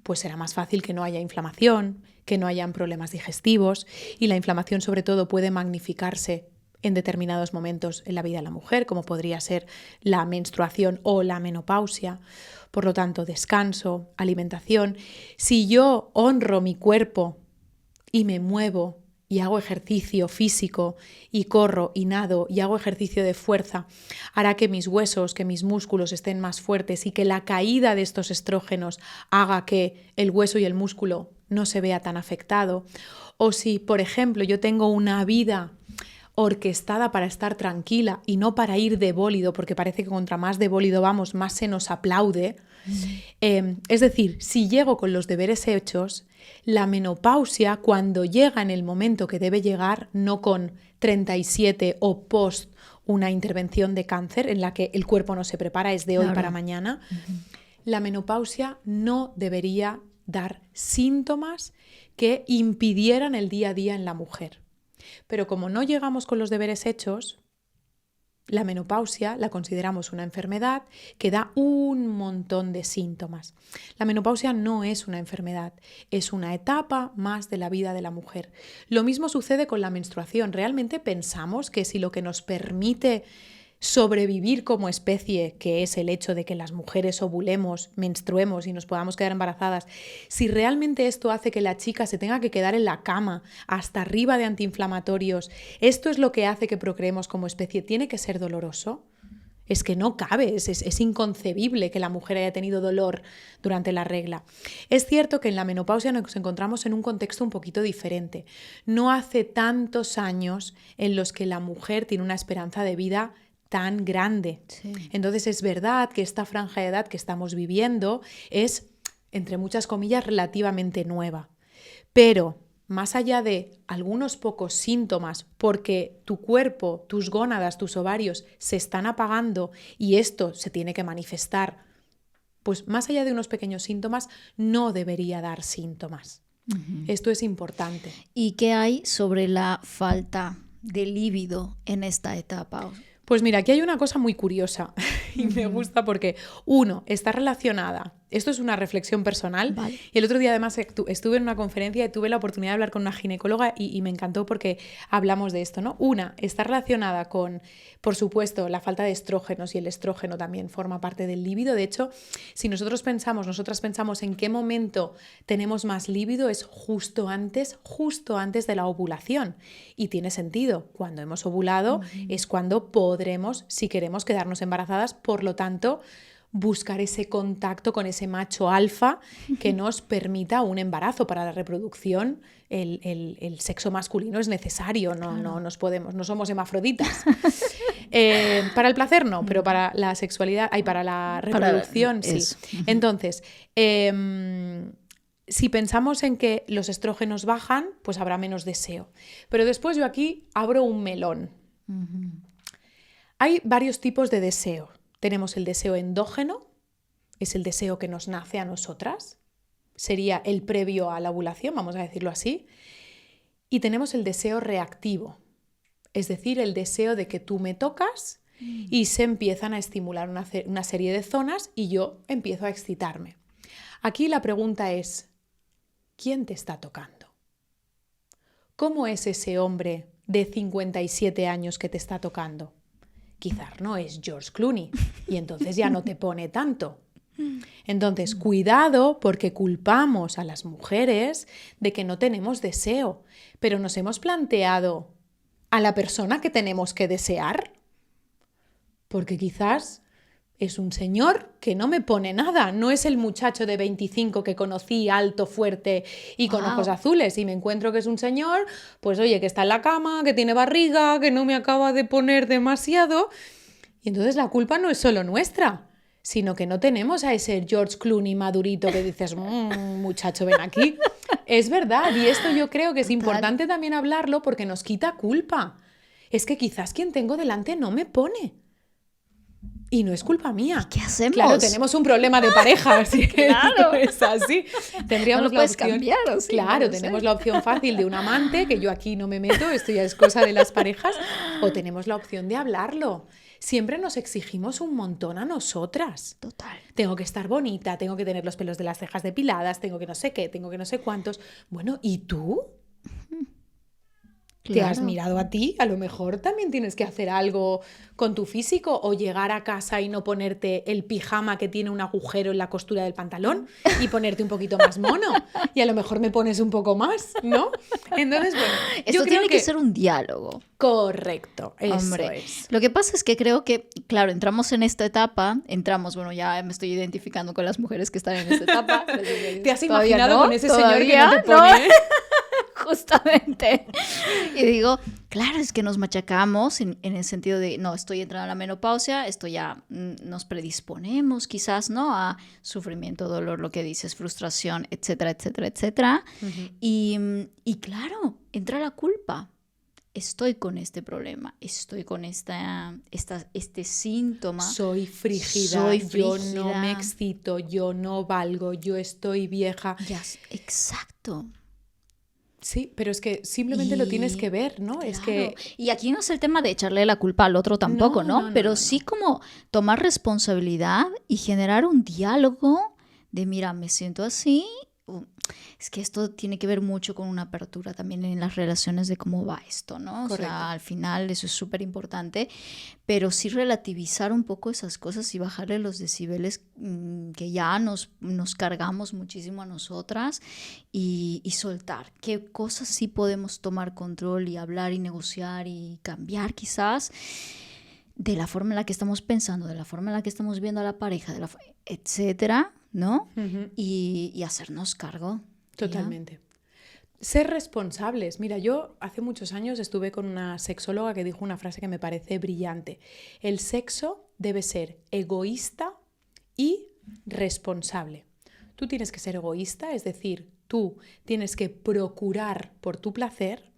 pues será más fácil que no haya inflamación, que no hayan problemas digestivos, y la inflamación sobre todo puede magnificarse en determinados momentos en la vida de la mujer, como podría ser la menstruación o la menopausia. Por lo tanto, descanso, alimentación. Si yo honro mi cuerpo y me muevo y hago ejercicio físico y corro y nado y hago ejercicio de fuerza, hará que mis huesos, que mis músculos estén más fuertes y que la caída de estos estrógenos haga que el hueso y el músculo no se vea tan afectado. O si, por ejemplo, yo tengo una vida orquestada para estar tranquila y no para ir de bólido, porque parece que contra más de bólido vamos, más se nos aplaude. Es decir, si llego con los deberes hechos, la menopausia, cuando llega en el momento que debe llegar, no con 37 o post una intervención de cáncer en la que el cuerpo no se prepara, es de hoy para mañana, la menopausia no debería dar síntomas que impidieran el día a día en la mujer. Pero como no llegamos con los deberes hechos, la menopausia la consideramos una enfermedad que da un montón de síntomas. La menopausia no es una enfermedad, es una etapa más de la vida de la mujer. Lo mismo sucede con la menstruación. Realmente pensamos que si lo que nos permite sobrevivir como especie, que es el hecho de que las mujeres ovulemos, menstruemos y nos podamos quedar embarazadas, si realmente esto hace que la chica se tenga que quedar en la cama hasta arriba de antiinflamatorios, esto es lo que hace que procreemos como especie, ¿tiene que ser doloroso? Es que no cabe, es inconcebible que la mujer haya tenido dolor durante la regla. Es cierto que en la menopausia nos encontramos en un contexto un poquito diferente. No hace tantos años en los que la mujer tiene una esperanza de vida tan grande. Sí. Entonces es verdad que esta franja de edad que estamos viviendo es, entre muchas comillas, relativamente nueva. Pero más allá de algunos pocos síntomas, porque tu cuerpo, tus gónadas, tus ovarios se están apagando y esto se tiene que manifestar, pues más allá de unos pequeños síntomas, no debería dar síntomas. Esto es importante. ¿Y qué hay sobre la falta de líbido en esta etapa? Pues mira, aquí hay una cosa muy curiosa y me gusta porque, uno, está relacionada. Esto es una reflexión personal. Vale. Y el otro día además estuve en una conferencia y tuve la oportunidad de hablar con una ginecóloga y me encantó porque hablamos de esto, ¿no? Una, está relacionada con, por supuesto, la falta de estrógenos, y el estrógeno también forma parte del líbido. De hecho, si nosotras pensamos en qué momento tenemos más líbido, es justo antes de la ovulación. Y tiene sentido. Cuando hemos ovulado es cuando podremos, si queremos, quedarnos embarazadas. Por lo tanto, buscar ese contacto con ese macho alfa que nos permita un embarazo. Para la reproducción, el sexo masculino es necesario, no somos hermafroditas. Para el placer no, pero para la sexualidad, para la reproducción sí. Entonces, si pensamos en que los estrógenos bajan, pues habrá menos deseo. Pero después yo aquí abro un melón. Hay varios tipos de deseo. Tenemos el deseo endógeno, es el deseo que nos nace a nosotras, sería el previo a la ovulación, vamos a decirlo así. Y tenemos el deseo reactivo, es decir, el deseo de que tú me tocas y se empiezan a estimular una serie de zonas y yo empiezo a excitarme. Aquí la pregunta es, ¿quién te está tocando? ¿Cómo es ese hombre de 57 años que te está tocando? Quizás no es George Clooney y entonces ya no te pone tanto. Entonces, cuidado, porque culpamos a las mujeres de que no tenemos deseo, pero nos hemos planteado a la persona que tenemos que desear, porque quizás es un señor que no me pone nada, no es el muchacho de 25 que conocí, alto, fuerte y con ojos azules, y me encuentro que es un señor, pues oye, que está en la cama, que tiene barriga, que no me acaba de poner demasiado, y entonces la culpa no es solo nuestra, sino que no tenemos a ese George Clooney madurito que dices, muchacho, ven aquí. Es verdad, y esto yo creo que es importante también hablarlo porque nos quita culpa. Es que quizás quien tengo delante no me pone. Y no es culpa mía. ¿Y qué hacemos? Claro, tenemos un problema de pareja, así que Claro. es así. Tendríamos no lo la puedes opción, cambiar, ¿o sí? claro, No lo sé. tenemos la opción fácil de un amante, que yo aquí no me meto, esto ya es cosa de las parejas, o tenemos la opción de hablarlo. Siempre nos exigimos un montón a nosotras. Total. Tengo que estar bonita, tengo que tener los pelos de las cejas depiladas, tengo que no sé qué, tengo que no sé cuántos. Bueno, ¿y tú? ¿Te has mirado a ti? A lo mejor también tienes que hacer algo con tu físico o llegar a casa y no ponerte el pijama que tiene un agujero en la costura del pantalón y ponerte un poquito más mono. Y a lo mejor me pones un poco más, ¿no? Entonces, bueno, Esto yo creo tiene que ser un diálogo. Correcto, eso Hombre, es. lo que pasa es que creo que, claro, entramos en esta etapa, bueno, ya me estoy identificando con las mujeres que están en esta etapa. ¿Te has Todavía imaginado no, con ese señor que todavía no te pone? Justamente. Y digo, claro, es que nos machacamos en el sentido de, no, estoy entrando a la menopausia, esto ya nos predisponemos quizás, ¿no? A sufrimiento, dolor, lo que dices, frustración, etcétera, etcétera, etcétera. Y claro, entra la culpa. Estoy con este problema, estoy con este síntoma. Soy frígida, yo no me excito, yo no valgo, yo estoy vieja. Exacto. Sí, pero es que simplemente lo tienes que ver, ¿no? Claro. Es que... Y aquí no es el tema de echarle la culpa al otro tampoco, ¿no? Pero sí como tomar responsabilidad y generar un diálogo de, mira, me siento así. Es que esto tiene que ver mucho con una apertura también en las relaciones de cómo va esto, ¿no? Correcto. O sea, al final eso es súper importante, pero sí relativizar un poco esas cosas y bajarle los decibeles que ya nos cargamos muchísimo a nosotras y soltar. ¿Qué cosas sí podemos tomar control y hablar y negociar y cambiar quizás? De la forma en la que estamos pensando, de la forma en la que estamos viendo a la pareja, etcétera, ¿no? Y hacernos cargo. Totalmente. Ser responsables. Mira, yo hace muchos años estuve con una sexóloga que dijo una frase que me parece brillante. El sexo debe ser egoísta y responsable. Tú tienes que ser egoísta, es decir, tú tienes que procurar por tu placer,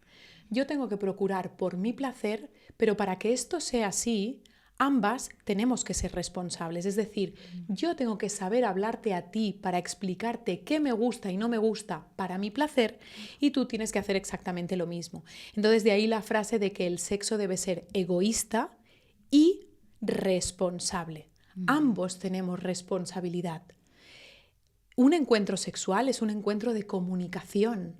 yo tengo que procurar por mi placer, pero para que esto sea así, ambas tenemos que ser responsables. Es decir, yo tengo que saber hablarte a ti para explicarte qué me gusta y no me gusta para mi placer y tú tienes que hacer exactamente lo mismo. Entonces de ahí la frase de que el sexo debe ser egoísta y responsable. Ambos tenemos responsabilidad. Un encuentro sexual es un encuentro de comunicación.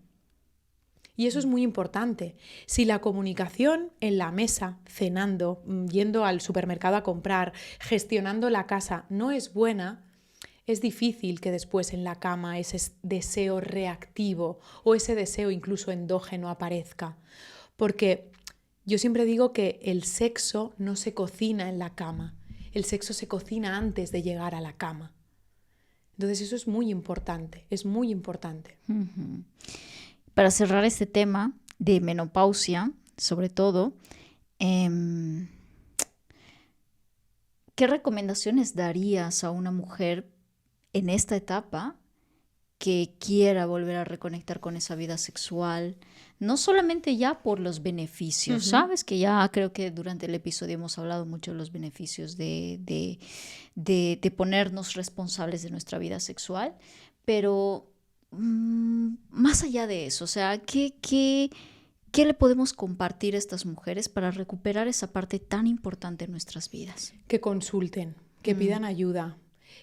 Y eso es muy importante. Si la comunicación en la mesa, cenando, yendo al supermercado a comprar, gestionando la casa, no es buena, es difícil que después en la cama ese deseo reactivo o ese deseo incluso endógeno aparezca. Porque yo siempre digo que el sexo no se cocina en la cama. El sexo se cocina antes de llegar a la cama. Entonces eso es muy importante, es muy importante. Uh-huh. Para cerrar este tema de menopausia, sobre todo, ¿qué recomendaciones darías a una mujer en esta etapa que quiera volver a reconectar con esa vida sexual? No solamente ya por los beneficios, ¿sabes? Que ya creo que durante el episodio hemos hablado mucho de los beneficios de ponernos responsables de nuestra vida sexual, pero más allá de eso, o sea, ¿qué le podemos compartir a estas mujeres para recuperar esa parte tan importante en nuestras vidas? Que consulten, que pidan ayuda,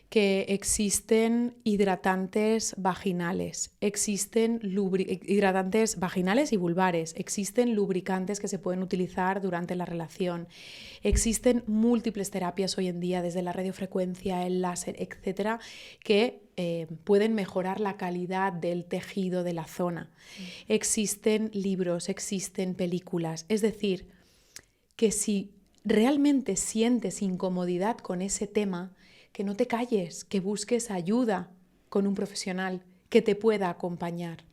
que existen hidratantes vaginales, existen hidratantes vaginales y vulvares, existen lubricantes que se pueden utilizar durante la relación, existen múltiples terapias hoy en día, desde la radiofrecuencia, el láser, etcétera, que pueden mejorar la calidad del tejido de la zona. Existen libros, existen películas, es decir, que si realmente sientes incomodidad con ese tema, que no te calles, que busques ayuda con un profesional que te pueda acompañar.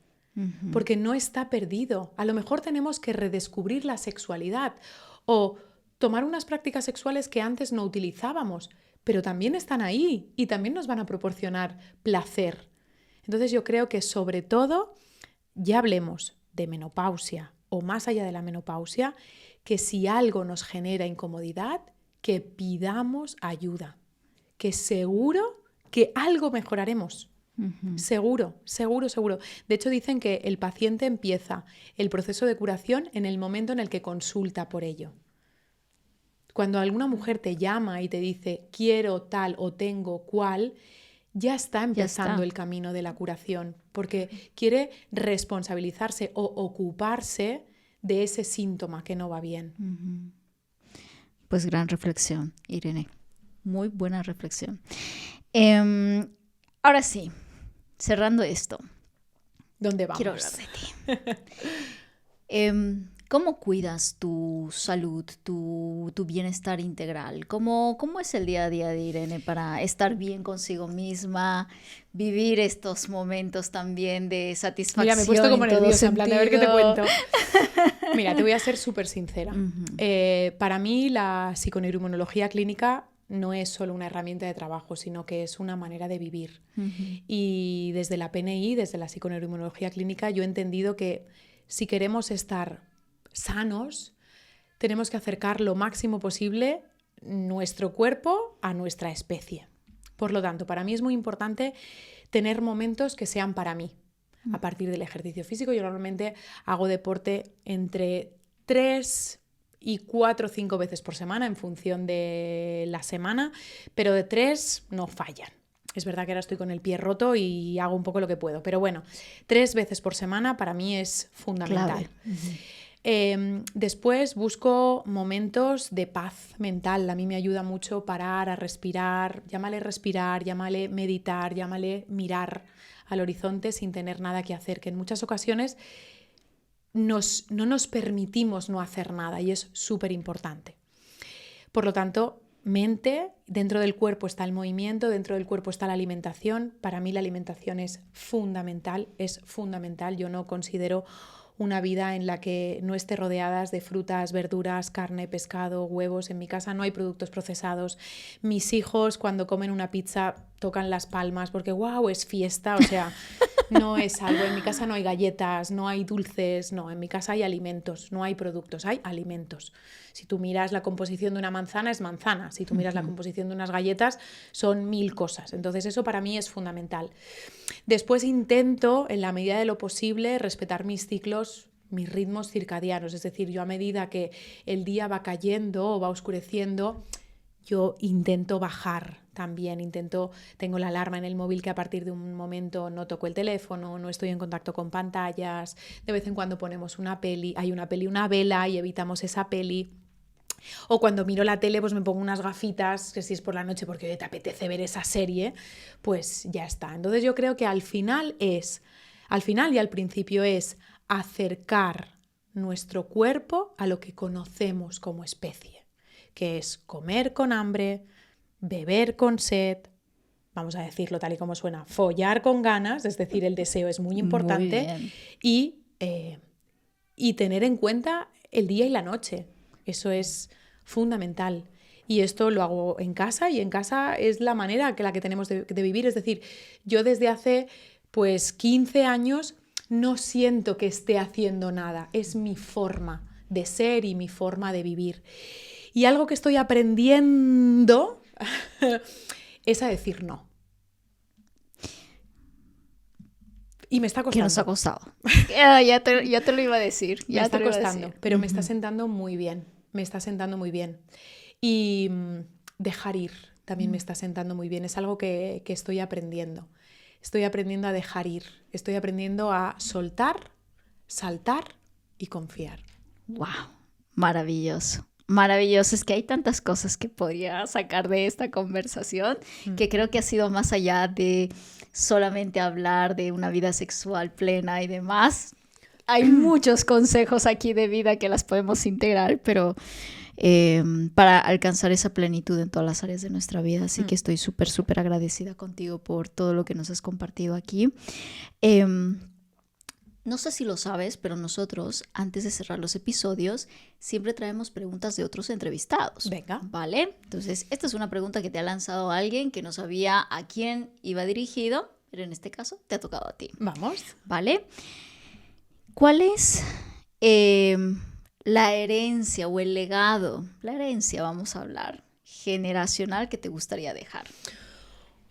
Porque no está perdido. A lo mejor tenemos que redescubrir la sexualidad o tomar unas prácticas sexuales que antes no utilizábamos, pero también están ahí y también nos van a proporcionar placer. Entonces yo creo que sobre todo, ya hablemos de menopausia o más allá de la menopausia, que si algo nos genera incomodidad, que pidamos ayuda. Que seguro que algo mejoraremos. Seguro, seguro, seguro. De hecho, dicen que el paciente empieza el proceso de curación en el momento en el que consulta por ello. Cuando alguna mujer te llama y te dice quiero tal o tengo cual, ya está empezando el camino de la curación, porque quiere responsabilizarse o ocuparse de ese síntoma que no va bien. Pues gran reflexión, Irene. Muy buena reflexión. Ahora sí, cerrando esto. ¿Dónde vamos? Quiero hablar de ti. ¿Cómo cuidas tu salud, tu bienestar integral? ¿Cómo es el día a día de Irene para estar bien consigo misma, vivir estos momentos también de satisfacción? Mira, me he puesto como nerviosa, en plan de a ver qué te cuento. Mira, te voy a ser súper sincera. Para mí la psiconeuroinmunología clínica no es solo una herramienta de trabajo, sino que es una manera de vivir. Y desde la PNI, desde la psiconeuroinmunología clínica, yo he entendido que si queremos estar sanos, tenemos que acercar lo máximo posible nuestro cuerpo a nuestra especie. Por lo tanto, para mí es muy importante tener momentos que sean para mí. A partir del ejercicio físico, yo normalmente hago deporte entre 3 y 4 o 5 veces por semana en función de la semana, pero de 3 no fallan. Es verdad que ahora estoy con el pie roto y hago un poco lo que puedo, pero bueno, 3 veces por semana para mí es fundamental. Después busco momentos de paz mental. A mí me ayuda mucho parar, a respirar, llámale meditar, llámale mirar al horizonte sin tener nada que hacer, que en muchas ocasiones no nos permitimos no hacer nada y es súper importante. Por lo tanto, mente, dentro del cuerpo está el movimiento, dentro del cuerpo está la alimentación. Para mí la alimentación es fundamental. Yo no considero una vida en la que no esté rodeadas de frutas, verduras, carne, pescado, huevos. En mi casa no hay productos procesados. Mis hijos cuando comen una pizza tocan las palmas porque ¡guau! Es fiesta, o sea, no es algo. En mi casa no hay galletas, no hay dulces, no, en mi casa hay alimentos, no hay productos, hay alimentos. Si tú miras la composición de una manzana, es manzana. Si tú miras la composición de unas galletas, son 1000 cosas. Entonces eso para mí es fundamental. Después intento, en la medida de lo posible, respetar mis ciclos mis ritmos circadianos. Es decir, yo a medida que el día va cayendo o va oscureciendo, yo intento bajar también, tengo la alarma en el móvil que a partir de un momento no toco el teléfono, no estoy en contacto con pantallas, de vez en cuando ponemos una vela y evitamos esa peli. O cuando miro la tele, pues me pongo unas gafitas, que si es por la noche porque te apetece ver esa serie, pues ya está. Entonces yo creo que al final y al principio es acercar nuestro cuerpo a lo que conocemos como especie, que es comer con hambre, beber con sed, vamos a decirlo tal y como suena, follar con ganas, es decir, el deseo es muy importante, y tener en cuenta el día y la noche. Eso es fundamental. Y esto lo hago en casa, y en casa es la manera que tenemos de vivir. Es decir, yo desde hace 15 años no siento que esté haciendo nada. Es mi forma de ser y mi forma de vivir. Y algo que estoy aprendiendo es a decir no. Y me está costando. ¿Qué nos ha costado? ya te lo iba a decir. Me está costando, pero me está sentando muy bien. Me está sentando muy bien. Y dejar ir también me está sentando muy bien. Es algo que estoy aprendiendo. Estoy aprendiendo a dejar ir. Estoy aprendiendo a soltar, saltar y confiar. ¡Wow! Maravilloso. Maravilloso. Es que hay tantas cosas que podría sacar de esta conversación que creo que ha sido más allá de solamente hablar de una vida sexual plena y demás. Hay muchos consejos aquí de vida que las podemos integrar, pero para alcanzar esa plenitud en todas las áreas de nuestra vida. Así que estoy súper, súper agradecida contigo por todo lo que nos has compartido aquí. No sé si lo sabes, pero nosotros, antes de cerrar los episodios, siempre traemos preguntas de otros entrevistados. Venga. ¿Vale? Entonces, esta es una pregunta que te ha lanzado alguien que no sabía a quién iba dirigido, pero en este caso te ha tocado a ti. Vamos. ¿Vale? ¿Cuál es la herencia o el legado, la herencia vamos a hablar, generacional que te gustaría dejar?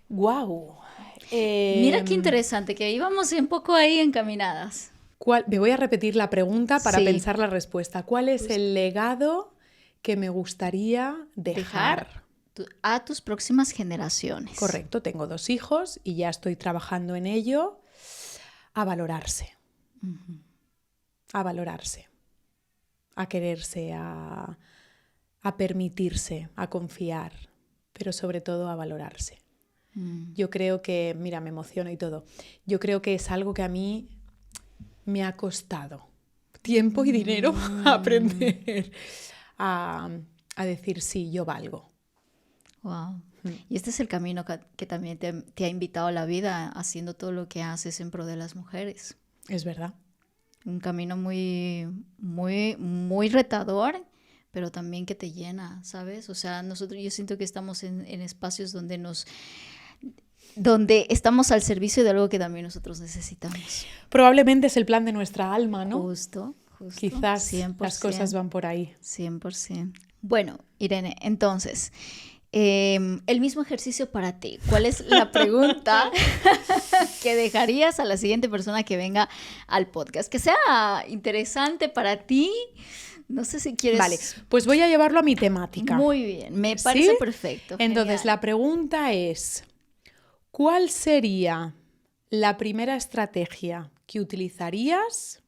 ¡Guau! Mira qué interesante, que íbamos un poco ahí encaminadas. Me voy a repetir la pregunta para pensar la respuesta. ¿Cuál es el legado que me gustaría dejar a tus próximas generaciones? Correcto, tengo 2 hijos y ya estoy trabajando en ello. A valorarse. A valorarse. A quererse, a permitirse, a confiar, pero sobre todo a valorarse. Yo creo que, mira, me emociono y todo, yo creo que es algo que a mí me ha costado tiempo y dinero aprender a decir sí, yo valgo. Wow. Y este es el camino que también te ha invitado a la vida, haciendo todo lo que haces en pro de las mujeres. Es verdad. Un camino muy, muy, muy retador, pero también que te llena, ¿sabes? O sea, yo siento que estamos en espacios donde estamos al servicio de algo que también nosotros necesitamos. Probablemente es el plan de nuestra alma, ¿no? Justo. Quizás 100%. Las cosas van por ahí. 100%. Bueno, Irene, entonces, el mismo ejercicio para ti. ¿Cuál es la pregunta que dejarías a la siguiente persona que venga al podcast? Que sea interesante para ti. No sé si quieres... Vale, pues voy a llevarlo a mi temática. Muy bien, me parece perfecto. Entonces, genial. la pregunta es, ¿cuál sería la primera estrategia que utilizarías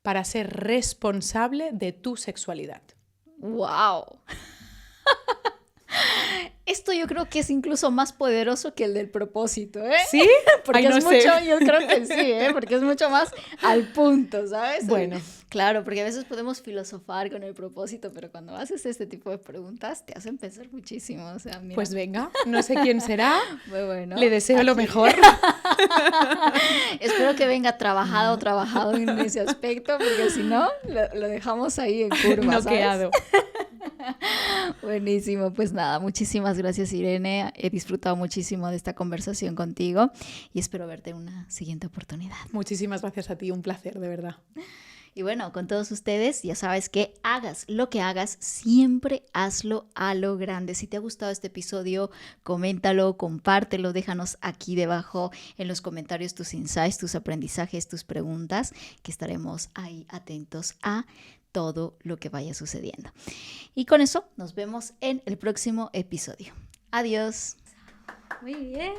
para ser responsable de tu sexualidad? ¡Wow! Esto yo creo que es incluso más poderoso que el del propósito, ¿eh? ¿Sí? Porque Ay, no es sé. mucho, yo creo que sí, ¿eh? Porque es mucho más al punto, ¿sabes? Bueno. Claro, porque a veces podemos filosofar con el propósito, pero cuando haces este tipo de preguntas te hacen pensar muchísimo. O sea, mira. Pues venga, no sé quién será. Muy bueno. Le deseo lo mejor. Espero que venga trabajado en ese aspecto, porque si no, lo dejamos ahí en curva, Noqueado. Buenísimo, pues nada, muchísimas gracias, Irene. He disfrutado muchísimo de esta conversación contigo y espero verte en una siguiente oportunidad. Muchísimas gracias a ti, un placer, de verdad. Y bueno, con todos ustedes, ya sabes que hagas lo que hagas, siempre hazlo a lo grande. Si te ha gustado este episodio, coméntalo, compártelo, déjanos aquí debajo en los comentarios tus insights, tus aprendizajes, tus preguntas, que estaremos ahí atentos a todo lo que vaya sucediendo. Y con eso nos vemos en el próximo episodio. Adiós. Muy bien.